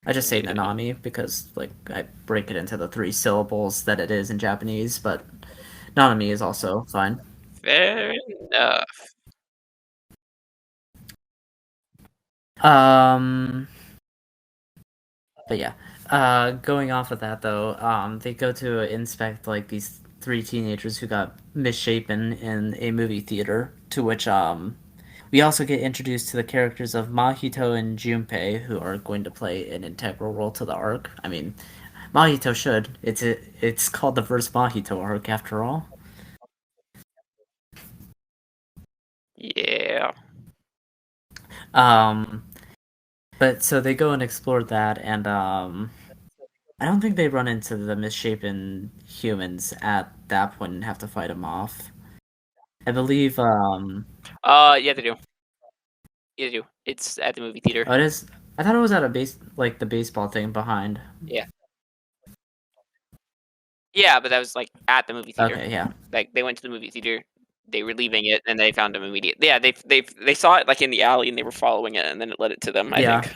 I just say Yeah, Nanami because like I break it into the three syllables that it is in Japanese, but Nanami is also fine. fair enough. Um, but yeah, going off of that though, they go to inspect like these three teenagers who got misshapen in a movie theater. To which we also get introduced to the characters of Mahito and Junpei, who are going to play an integral role to the arc. I mean, Mahito should. It's called the first Mahito arc after all. Yeah. Um, but so they go and explore that, and I don't think they run into the misshapen humans at that point and have to fight them off. I believe Yeah, they do. Yeah, they do. It's at the movie theater. oh, it is. I thought it was at a base like the baseball thing behind. Yeah. Yeah, but that was like at the movie theater. Okay, yeah. Like they went to the movie theater, they were leaving it, and they found him immediately. Yeah, they saw it like in the alley, and they were following it, and then it led it to them. I Yeah. think.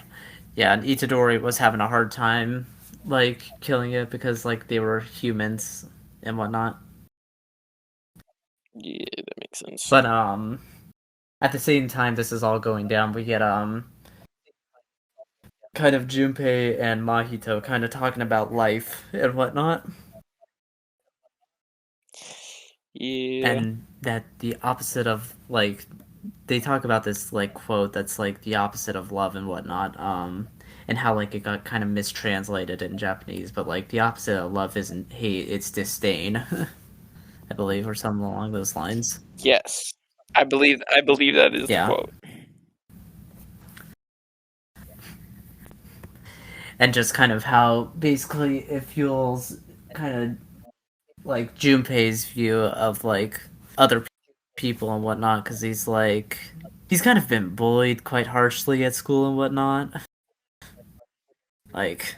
Yeah, and Itadori was having a hard time, like, killing it because, like, they were humans and whatnot. Yeah, that makes sense. But, at the same time this is all going down, we get, kind of Junpei and Mahito kind of talking about life and whatnot. Yeah. And that the opposite of, like, they talk about this, like, quote that's, like, the opposite of love and whatnot, and how, like, it got kind of mistranslated in Japanese, but, like, the opposite of love isn't hate, it's disdain, I believe, or something along those lines. Yes, I believe that is the Yeah. quote. And just kind of how, basically, it fuels kind of, like, Junpei's view of, like, other people and whatnot, because he's, like, he's kind of been bullied quite harshly at school and whatnot. Like,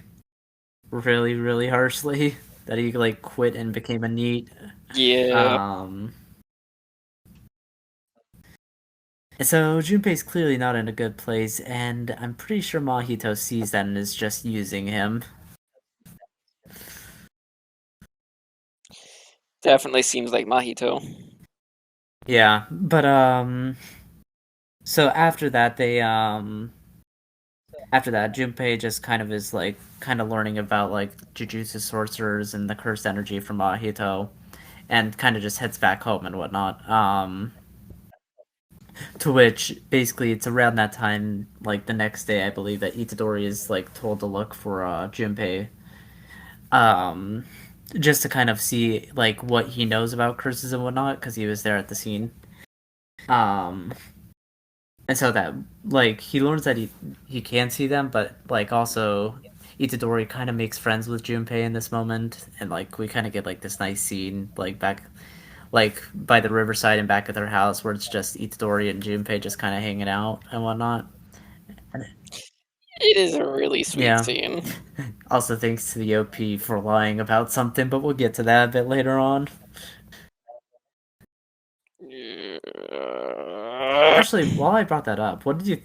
really, really harshly. That he, like, quit and became a NEET. Yeah. And so Junpei's clearly not in a good place, and I'm pretty sure Mahito sees that and is just using him. Definitely seems like Mahito. Yeah, but, so after that, after that, Junpei just kind of is, like, kind of learning about, like, Jujutsu sorcerers and the cursed energy from Mahito, and kind of just heads back home and whatnot. To which, basically, it's around that time, like, the next day, I believe, that Itadori is, like, told to look for, Junpei. Just to kind of see, like, what he knows about curses and whatnot, because he was there at the scene. And so that, like, he learns that he can see them, but, like, also Itadori kind of makes friends with Junpei in this moment, and, like, we kind of get, like, this nice scene, like, back, like, by the riverside and back at their house, where it's just Itadori and Junpei just kind of hanging out and whatnot. It is a really sweet Yeah. scene. Also thanks to the OP for lying about something, but we'll get to that a bit later on. Actually, while I brought that up, what did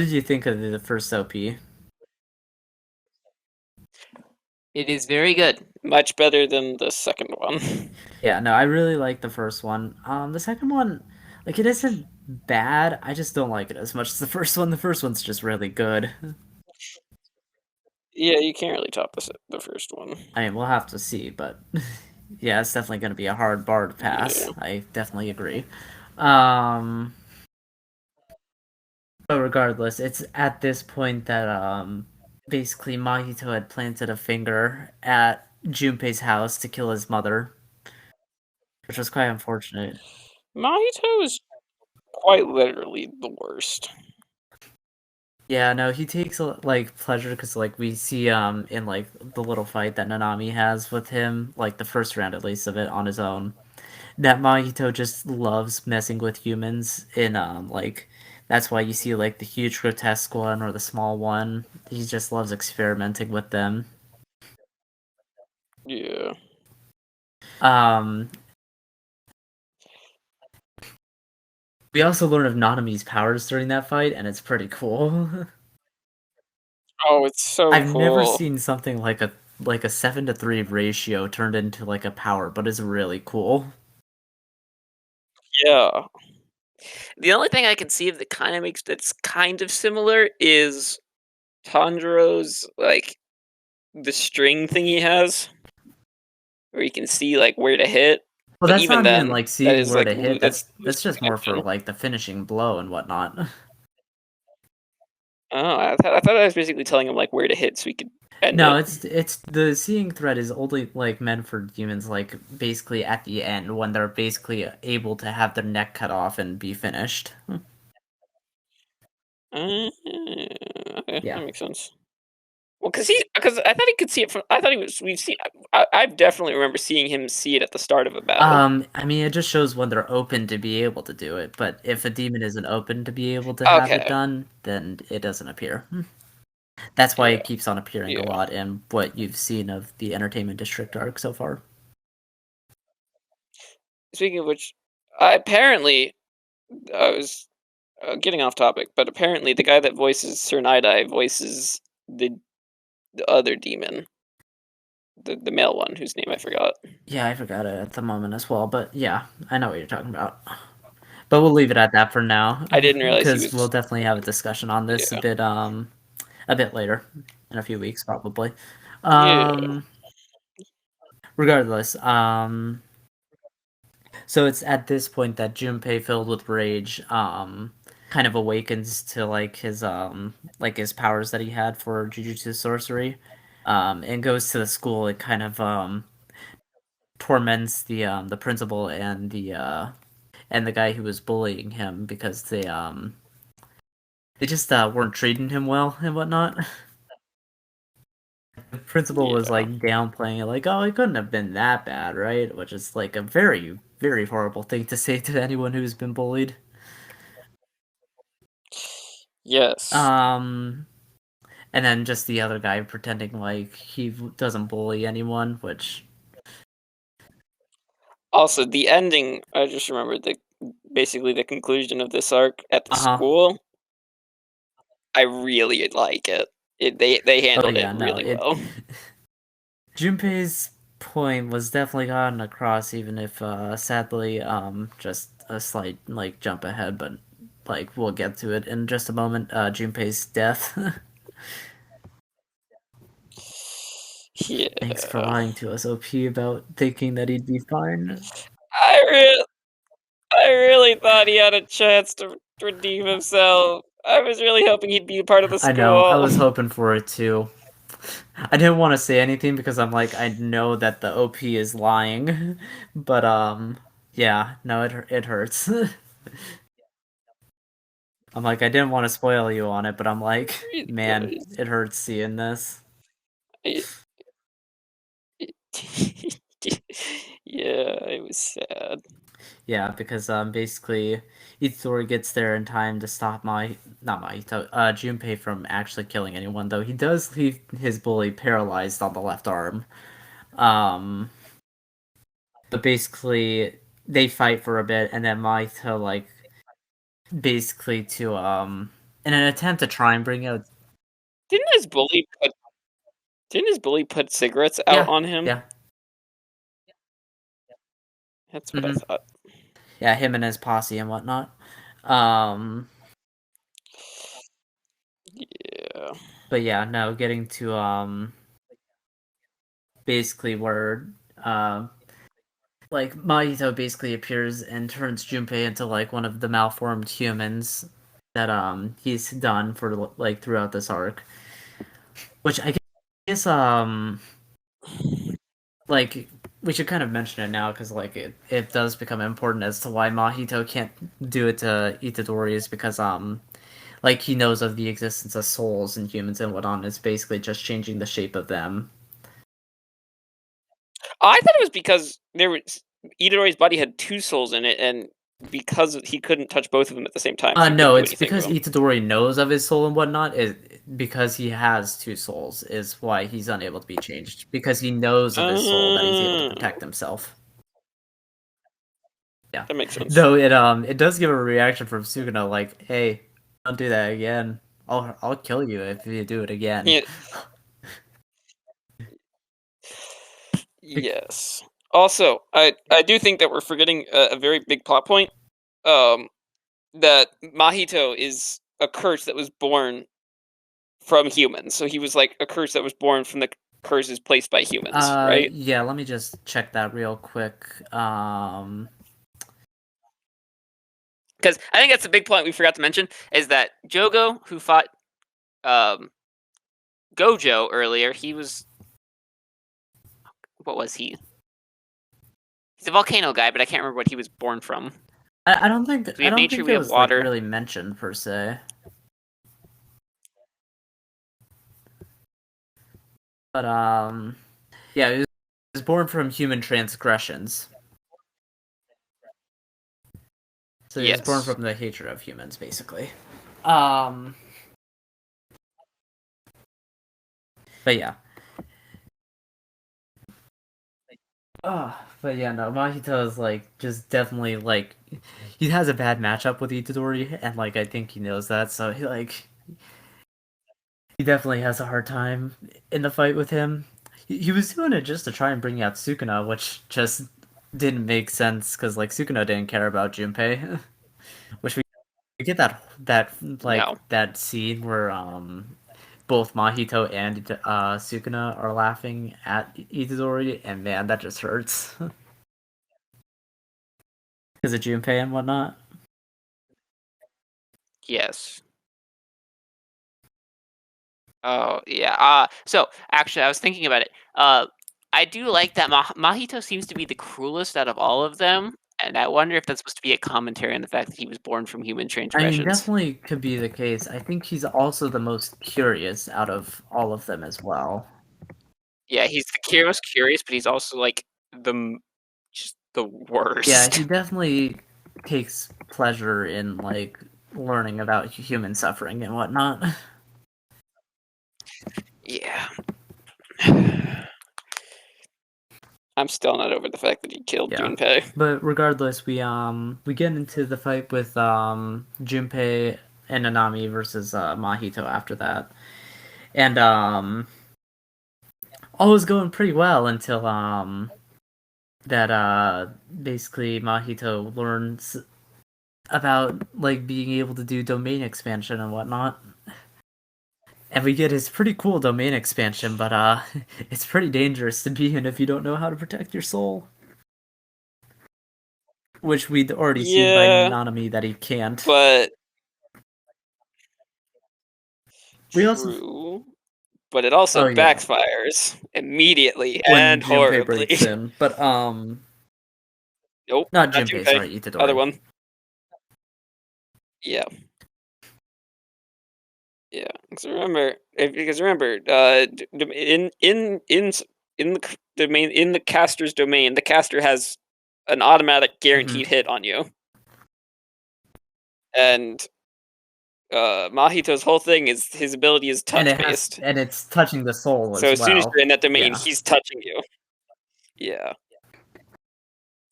you think of the first OP? It is very good. Much better than the second one. Yeah, no, I really like the first one. The second one, like, it isn't bad. I just don't like it as much as the first one. The first one's just really good. Yeah, you can't really top the first one. I mean, we'll have to see, but yeah, it's definitely going to be a hard bar to pass. Yeah. I definitely agree. Um, but regardless, it's at this point that basically Mahito had planted a finger at Junpei's house to kill his mother, which was quite unfortunate. Mahito is quite literally the worst. Yeah, no, he takes like pleasure because like we see in like the little fight that Nanami has with him, like the first round at least of it on his own, that Mahito just loves messing with humans in like that's why you see like the huge grotesque one or the small one. He just loves experimenting with them. Yeah. Um we also learn of Nanami's powers during that fight, and it's pretty cool. Oh, it's so I've never cool. seen something like a 7-3 ratio turned into like a power, but it's really cool. Yeah. The only thing I can see of that kind of makes that's kind of similar is Tanjiro's like the string thing he has, where you can see like where to hit. Well, But that's even not even then, like that seeing is where like to hit. that's That's loose just more for connection. like the finishing blow and whatnot. Oh, I thought I was basically telling him like where to hit so he could end No, it. it's the seeing thread is only like meant for humans, like basically at the end when they're basically able to have their neck cut off and be finished. Okay, Yeah. that makes sense. Well, because I thought he could see it from. I thought he was. We've seen. I definitely remember seeing him see it at the start of a battle. I mean, it just shows when they're open to be able to do it, but if a demon isn't open to be able to have it Okay. done, then it doesn't appear. That's why Yeah. it keeps on appearing a Yeah. lot in what you've seen of the Entertainment District arc so far. speaking of which, apparently I was getting off topic, but apparently the guy that voices Sir Night voices the other demon, the male one whose name I forgot. Yeah, I forgot it at the moment as well, but yeah, I know what you're talking about. But we'll leave it at that for now, I didn't realize he because we'll was. definitely have a discussion on this Yeah. a bit later, in a few weeks probably. Yeah. Um, regardless, so it's at this point that Junpei, filled with rage, kind of awakens to like his powers that he had for Jujutsu sorcery, and goes to the school. It kind of torments the principal and the guy who was bullying him because they just weren't treating him well and whatnot. The principal was Yeah. like downplaying it, like, "Oh, it couldn't have been that bad, right?" Which is like a very, very horrible thing to say to anyone who's been bullied. Yes. Um, and then just the other guy pretending like he doesn't bully anyone, which Also, the ending. I just remembered the basically the conclusion of this arc at the uh-huh. school. I really like it. They Oh handled it yeah, no, really it well. Junpei's point was definitely gotten across, even if sadly just a slight like jump ahead, but like we'll get to it in just a moment. Junpei's death. Thanks for Yeah. lying to us, OP, about thinking that he'd be fine. I re- I really thought he had a chance to redeem himself. I was really hoping he'd be a part of the I know, I school. was hoping for it too. I didn't want to say anything because I'm like, I know that the OP is lying, but yeah, no, it hurts. I'm like, I didn't want to spoil you on it, but I'm like, It really man, does. it hurts seeing this. It- yeah, it was sad. Yeah, because basically Itadori gets there in time to stop not Mahito, Junpei from actually killing anyone, though he does leave his bully paralyzed on the left arm. Um, but basically they fight for a bit, and then Mahito like basically to in an attempt to try and bring out. Didn't his bully put didn't his bully put cigarettes out Yeah, on him? yeah, That's what I hmm thought. yeah, him and his posse and whatnot. Um, Yeah. but yeah, no, getting to basically where like Mahito basically appears and turns Junpei into like one of the malformed humans that he's done for like throughout this arc. Which I guess like we should kind of mention it now because like it does become important as to why Mahito can't do it to Itadori is because like he knows of the existence of souls and humans and whatnot. It's basically just changing the shape of them. I thought it was because there was Itadori's body had two souls in it, and because he couldn't touch both of them at the same time, so he No, couldn't do it's anything to because him. Itadori knows of his soul and whatnot. Is because he has two souls is why he's unable to be changed. Because he knows of his soul that he's able to Uh, protect himself. Yeah. that makes sense. Though it does give a reaction from Sugino like, "Hey, don't do that again. I'll kill you if you do it again." Yeah. Yes. Also, I do think that we're forgetting a very big plot point. Um, that Mahito is a curse that was born from humans. So he was like a curse that was born from the curses placed by humans, right? Yeah, let me just check that real quick. Because I think that's a big point we forgot to mention is that Jogo, who fought um, Gojo earlier, he was what was he? He's a volcano guy, but I can't remember what he was born from. I don't think So we I have don't nature, think we it have was like water. really mentioned per se. But yeah, he was born from human transgressions. So he was born Yes. from the hatred of humans, basically. Um, but yeah, But yeah, no, Mahito is like just definitely like he has a bad matchup with Itadori, and like I think he knows that, so he definitely has a hard time in the fight with him. He was doing it just to try and bring out Sukuna, which just didn't make sense because like Sukuna didn't care about Junpei, which we get that like No. that scene where both Mahito and Sukuna are laughing at Itadori, and man, that just hurts because of Junpei and whatnot. Yes. Oh yeah. So actually, I was thinking about it. I do like that Mahito seems to be the cruelest out of all of them, and I wonder if that's supposed to be a commentary on the fact that he was born from human I mean, transgressions. definitely could be the case. I think he's also the most curious out of all of them as well. Yeah, he's the most curious, but he's also like just the Yeah, he worst. definitely takes pleasure in like learning about human suffering and whatnot. Yeah. I'm still not over the fact that he killed Yeah. Junpei. But regardless, we get into the fight with Junpei and Nanami versus Mahito after that. And all was going pretty well until that basically Mahito learns about like being able to do domain expansion and whatnot. And we get his pretty cool domain expansion, but it's pretty dangerous to be in if you don't know how to protect your soul. Which we'd already seen by Yeah, Nanami that he can't. but We also true. But it also oh yeah, backfires immediately when and Junpei horribly. breaks in, but Nope, not not Junpei, Junpei. sorry, Other Itadori. one. Yeah, yeah. Because remember, in the domain in the caster's domain, the caster has an automatic Mm-hmm. guaranteed hit on you, and Mahito's whole thing is his ability is touch based. And it's touching the soul So as as soon as well. you're in that domain, Yeah. he's touching you. Yeah,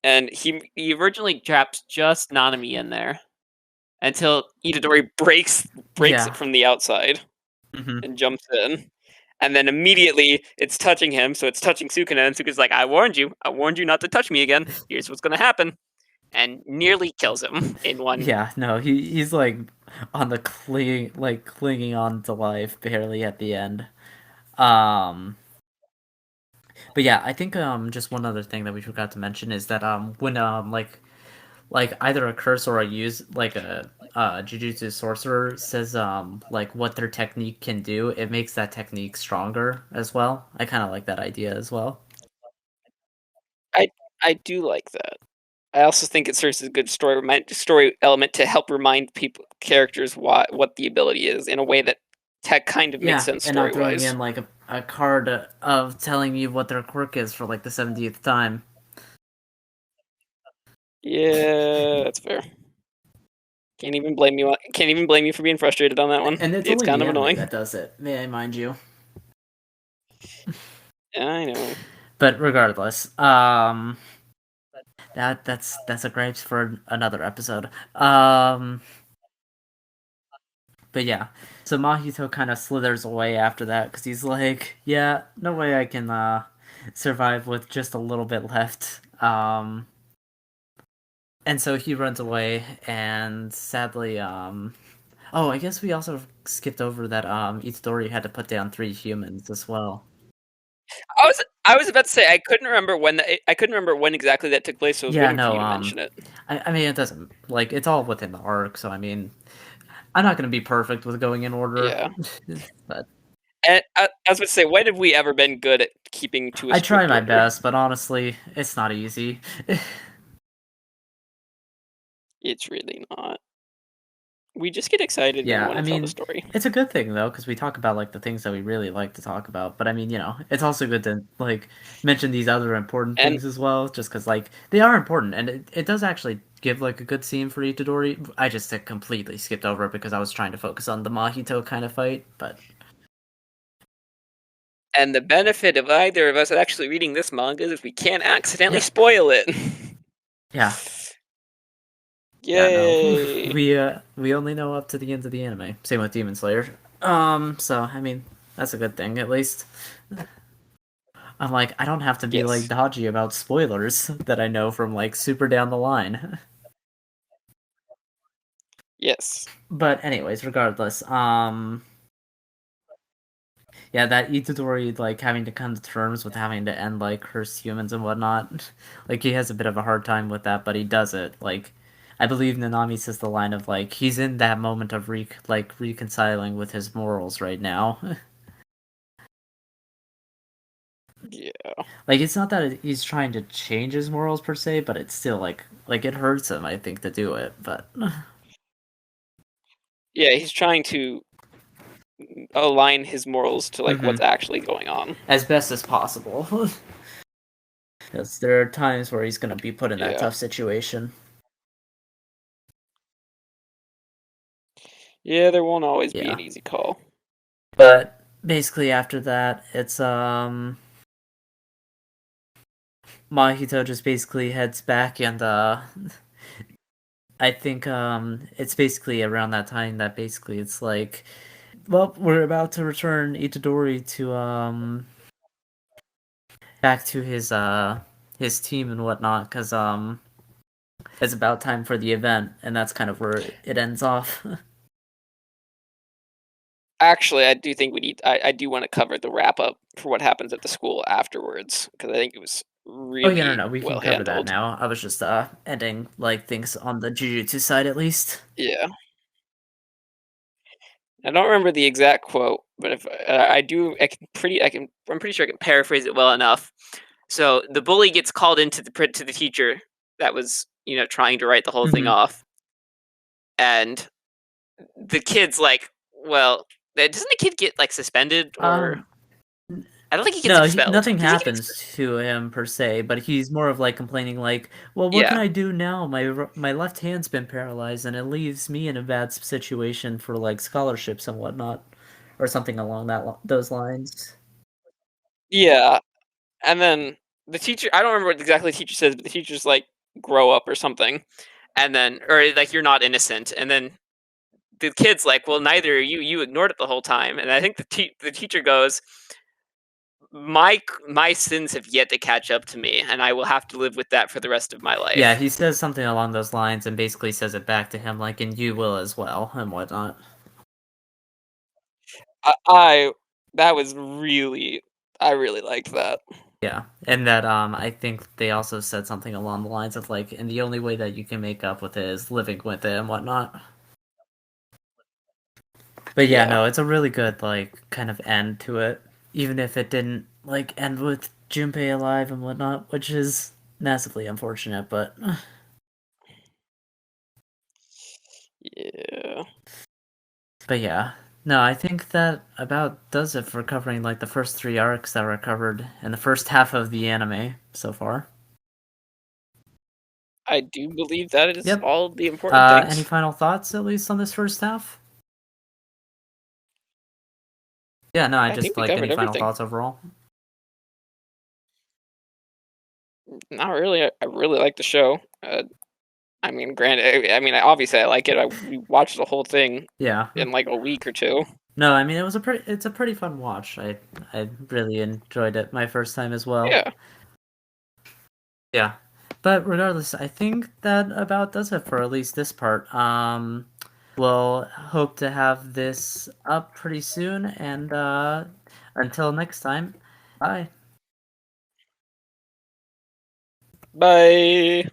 and he originally traps just Nanami in there until Itadori breaks Yeah. it from the outside Mm-hmm. and jumps in. And then immediately it's touching him, so it's touching Sukuna, and Sukuna's like, I warned you not to touch me again. Here's what's gonna happen. And nearly kills him in one. Yeah, no, he's like on the clinging on to life barely at the end. Um but yeah, I think just one other thing that we forgot to mention is that when like either a curse or a use like a jujutsu sorcerer says like what their technique can do, it makes that technique stronger as well. I kind of like that idea as well. I I do like that. I also think it serves as a good story element to help remind people characters what the ability is in a way that tech kind of makes Yeah, sense and not story throwing wise. in like a card of telling you what their quirk is for like the 70th time. Yeah, that's fair. Can't even blame you. Can't even blame you for being frustrated on that one. And it's It's only kind the of anime annoying. that does it, may I mind you. I know. But regardless, that's a gripes for another episode. But yeah, so Mahito kind of slithers away after that because he's like, yeah, no way I can survive with just a little bit left. And so he runs away, and sadly, oh, I guess we also skipped over that Itadori had to put down 3 humans as well. I was about to say I couldn't remember when exactly that took place, so I was Yeah, waiting for no, you to mention it. I mean, it doesn't like it's all within the arc, so I mean, I'm not gonna be perfect with going in order, Yeah. but And I was about to say, when have we ever been good at keeping to a I try strict my order? best. But honestly, it's not easy. It's really not. We just get excited when we Yeah, want I to tell the mean, story. it's a good thing though because we talk about like the things that we really like to talk about. But I mean, it's also good to like mention these other important And things as well, just because like they are important, and it does actually give like a good scene for Itadori. I just completely skipped over it because I was trying to focus on the Mahito kind of fight, but And the benefit of either of us actually reading this manga is we can't accidentally Yeah. spoil it. Yeah. Yeah, no. Yay! We only know up to the end of the anime. Same with Demon Slayer. So I mean, that's a good thing at least. I'm like, I don't have to be like Yes. dodgy about spoilers that I know from like super down the line. Yes. But anyways, regardless, yeah, that Itadori like having to come to terms with having to end like curse humans and whatnot. Like he has a bit of a hard time with that, but he does it. Like I believe Nanami says the line of like he's in that moment of reconciling with his morals right now. Yeah. Like it's not that he's trying to change his morals per se, but it's still like it hurts him, I think, to do it. But Yeah, he's trying to align his morals to like mm-hmm. what's actually going on. As best as possible. Because there are times where he's gonna be put in that Yeah. tough situation. Yeah, there won't always be Yeah. an easy call. But basically after that, it's Mahito just basically heads back and I think it's basically around that time that basically it's like well, we're about to return Itadori to back to his team and whatnot because it's about time for the event and that's kind of where it ends off. Actually, I do think we need. I do want to cover the wrap up for what happens at the school afterwards because I think it was Oh yeah, no, really no, we can well cover that handled. now. I was just ending like things on the Jujutsu side at least. Yeah. I don't remember the exact quote, but if I do, I'm pretty sure I can paraphrase it well enough. So the bully gets called into the teacher that was trying to write the whole thing Mm-hmm. off, and the kid's like, well, doesn't the kid get like suspended or Um, I don't think he gets no, expelled. nothing Does he get happens to him per se, but he's more of like complaining, like, "Well, what can Yeah. I do now? My left hand's been paralyzed, and it leaves me in a bad situation for like scholarships and whatnot, or something along those lines." Yeah. And then the teacher, I don't remember what exactly the teacher says, but the teacher's like, grow up or something. And then, or like, you're not innocent. And then the kid's like, well, neither are you. You ignored it the whole time. And I think the teacher goes, my sins have yet to catch up to me, and I will have to live with that for the rest of my Yeah, life. he says something along those lines, and basically says it back to him, like, "And you will as well," and whatnot. I that was really, I really liked that. Yeah, and that I think they also said something along the lines of like, and the only way that you can make up with it is living with it and whatnot. But yeah, Yeah. no, it's a really good like kind of end to it, even if it didn't like end with Junpei alive and whatnot, which is massively unfortunate. Yeah. But yeah, no, I think that about does it for covering like the first three arcs that were covered in the first half of the anime so far. I do believe that is Yep. all the important Any things. final thoughts at least on this first half? Yeah, no, I I think just we like any covered final everything. thoughts overall. Not really. I really like the show. I mean, granted, I mean, obviously I like it. We watched the whole thing Yeah. in like a week or two. No, I mean it's a pretty fun watch. I really enjoyed it my first time as well. Yeah. Yeah. But regardless, I think that about does it for at least this part. We'll hope to have this up pretty soon and until next time, bye. Bye.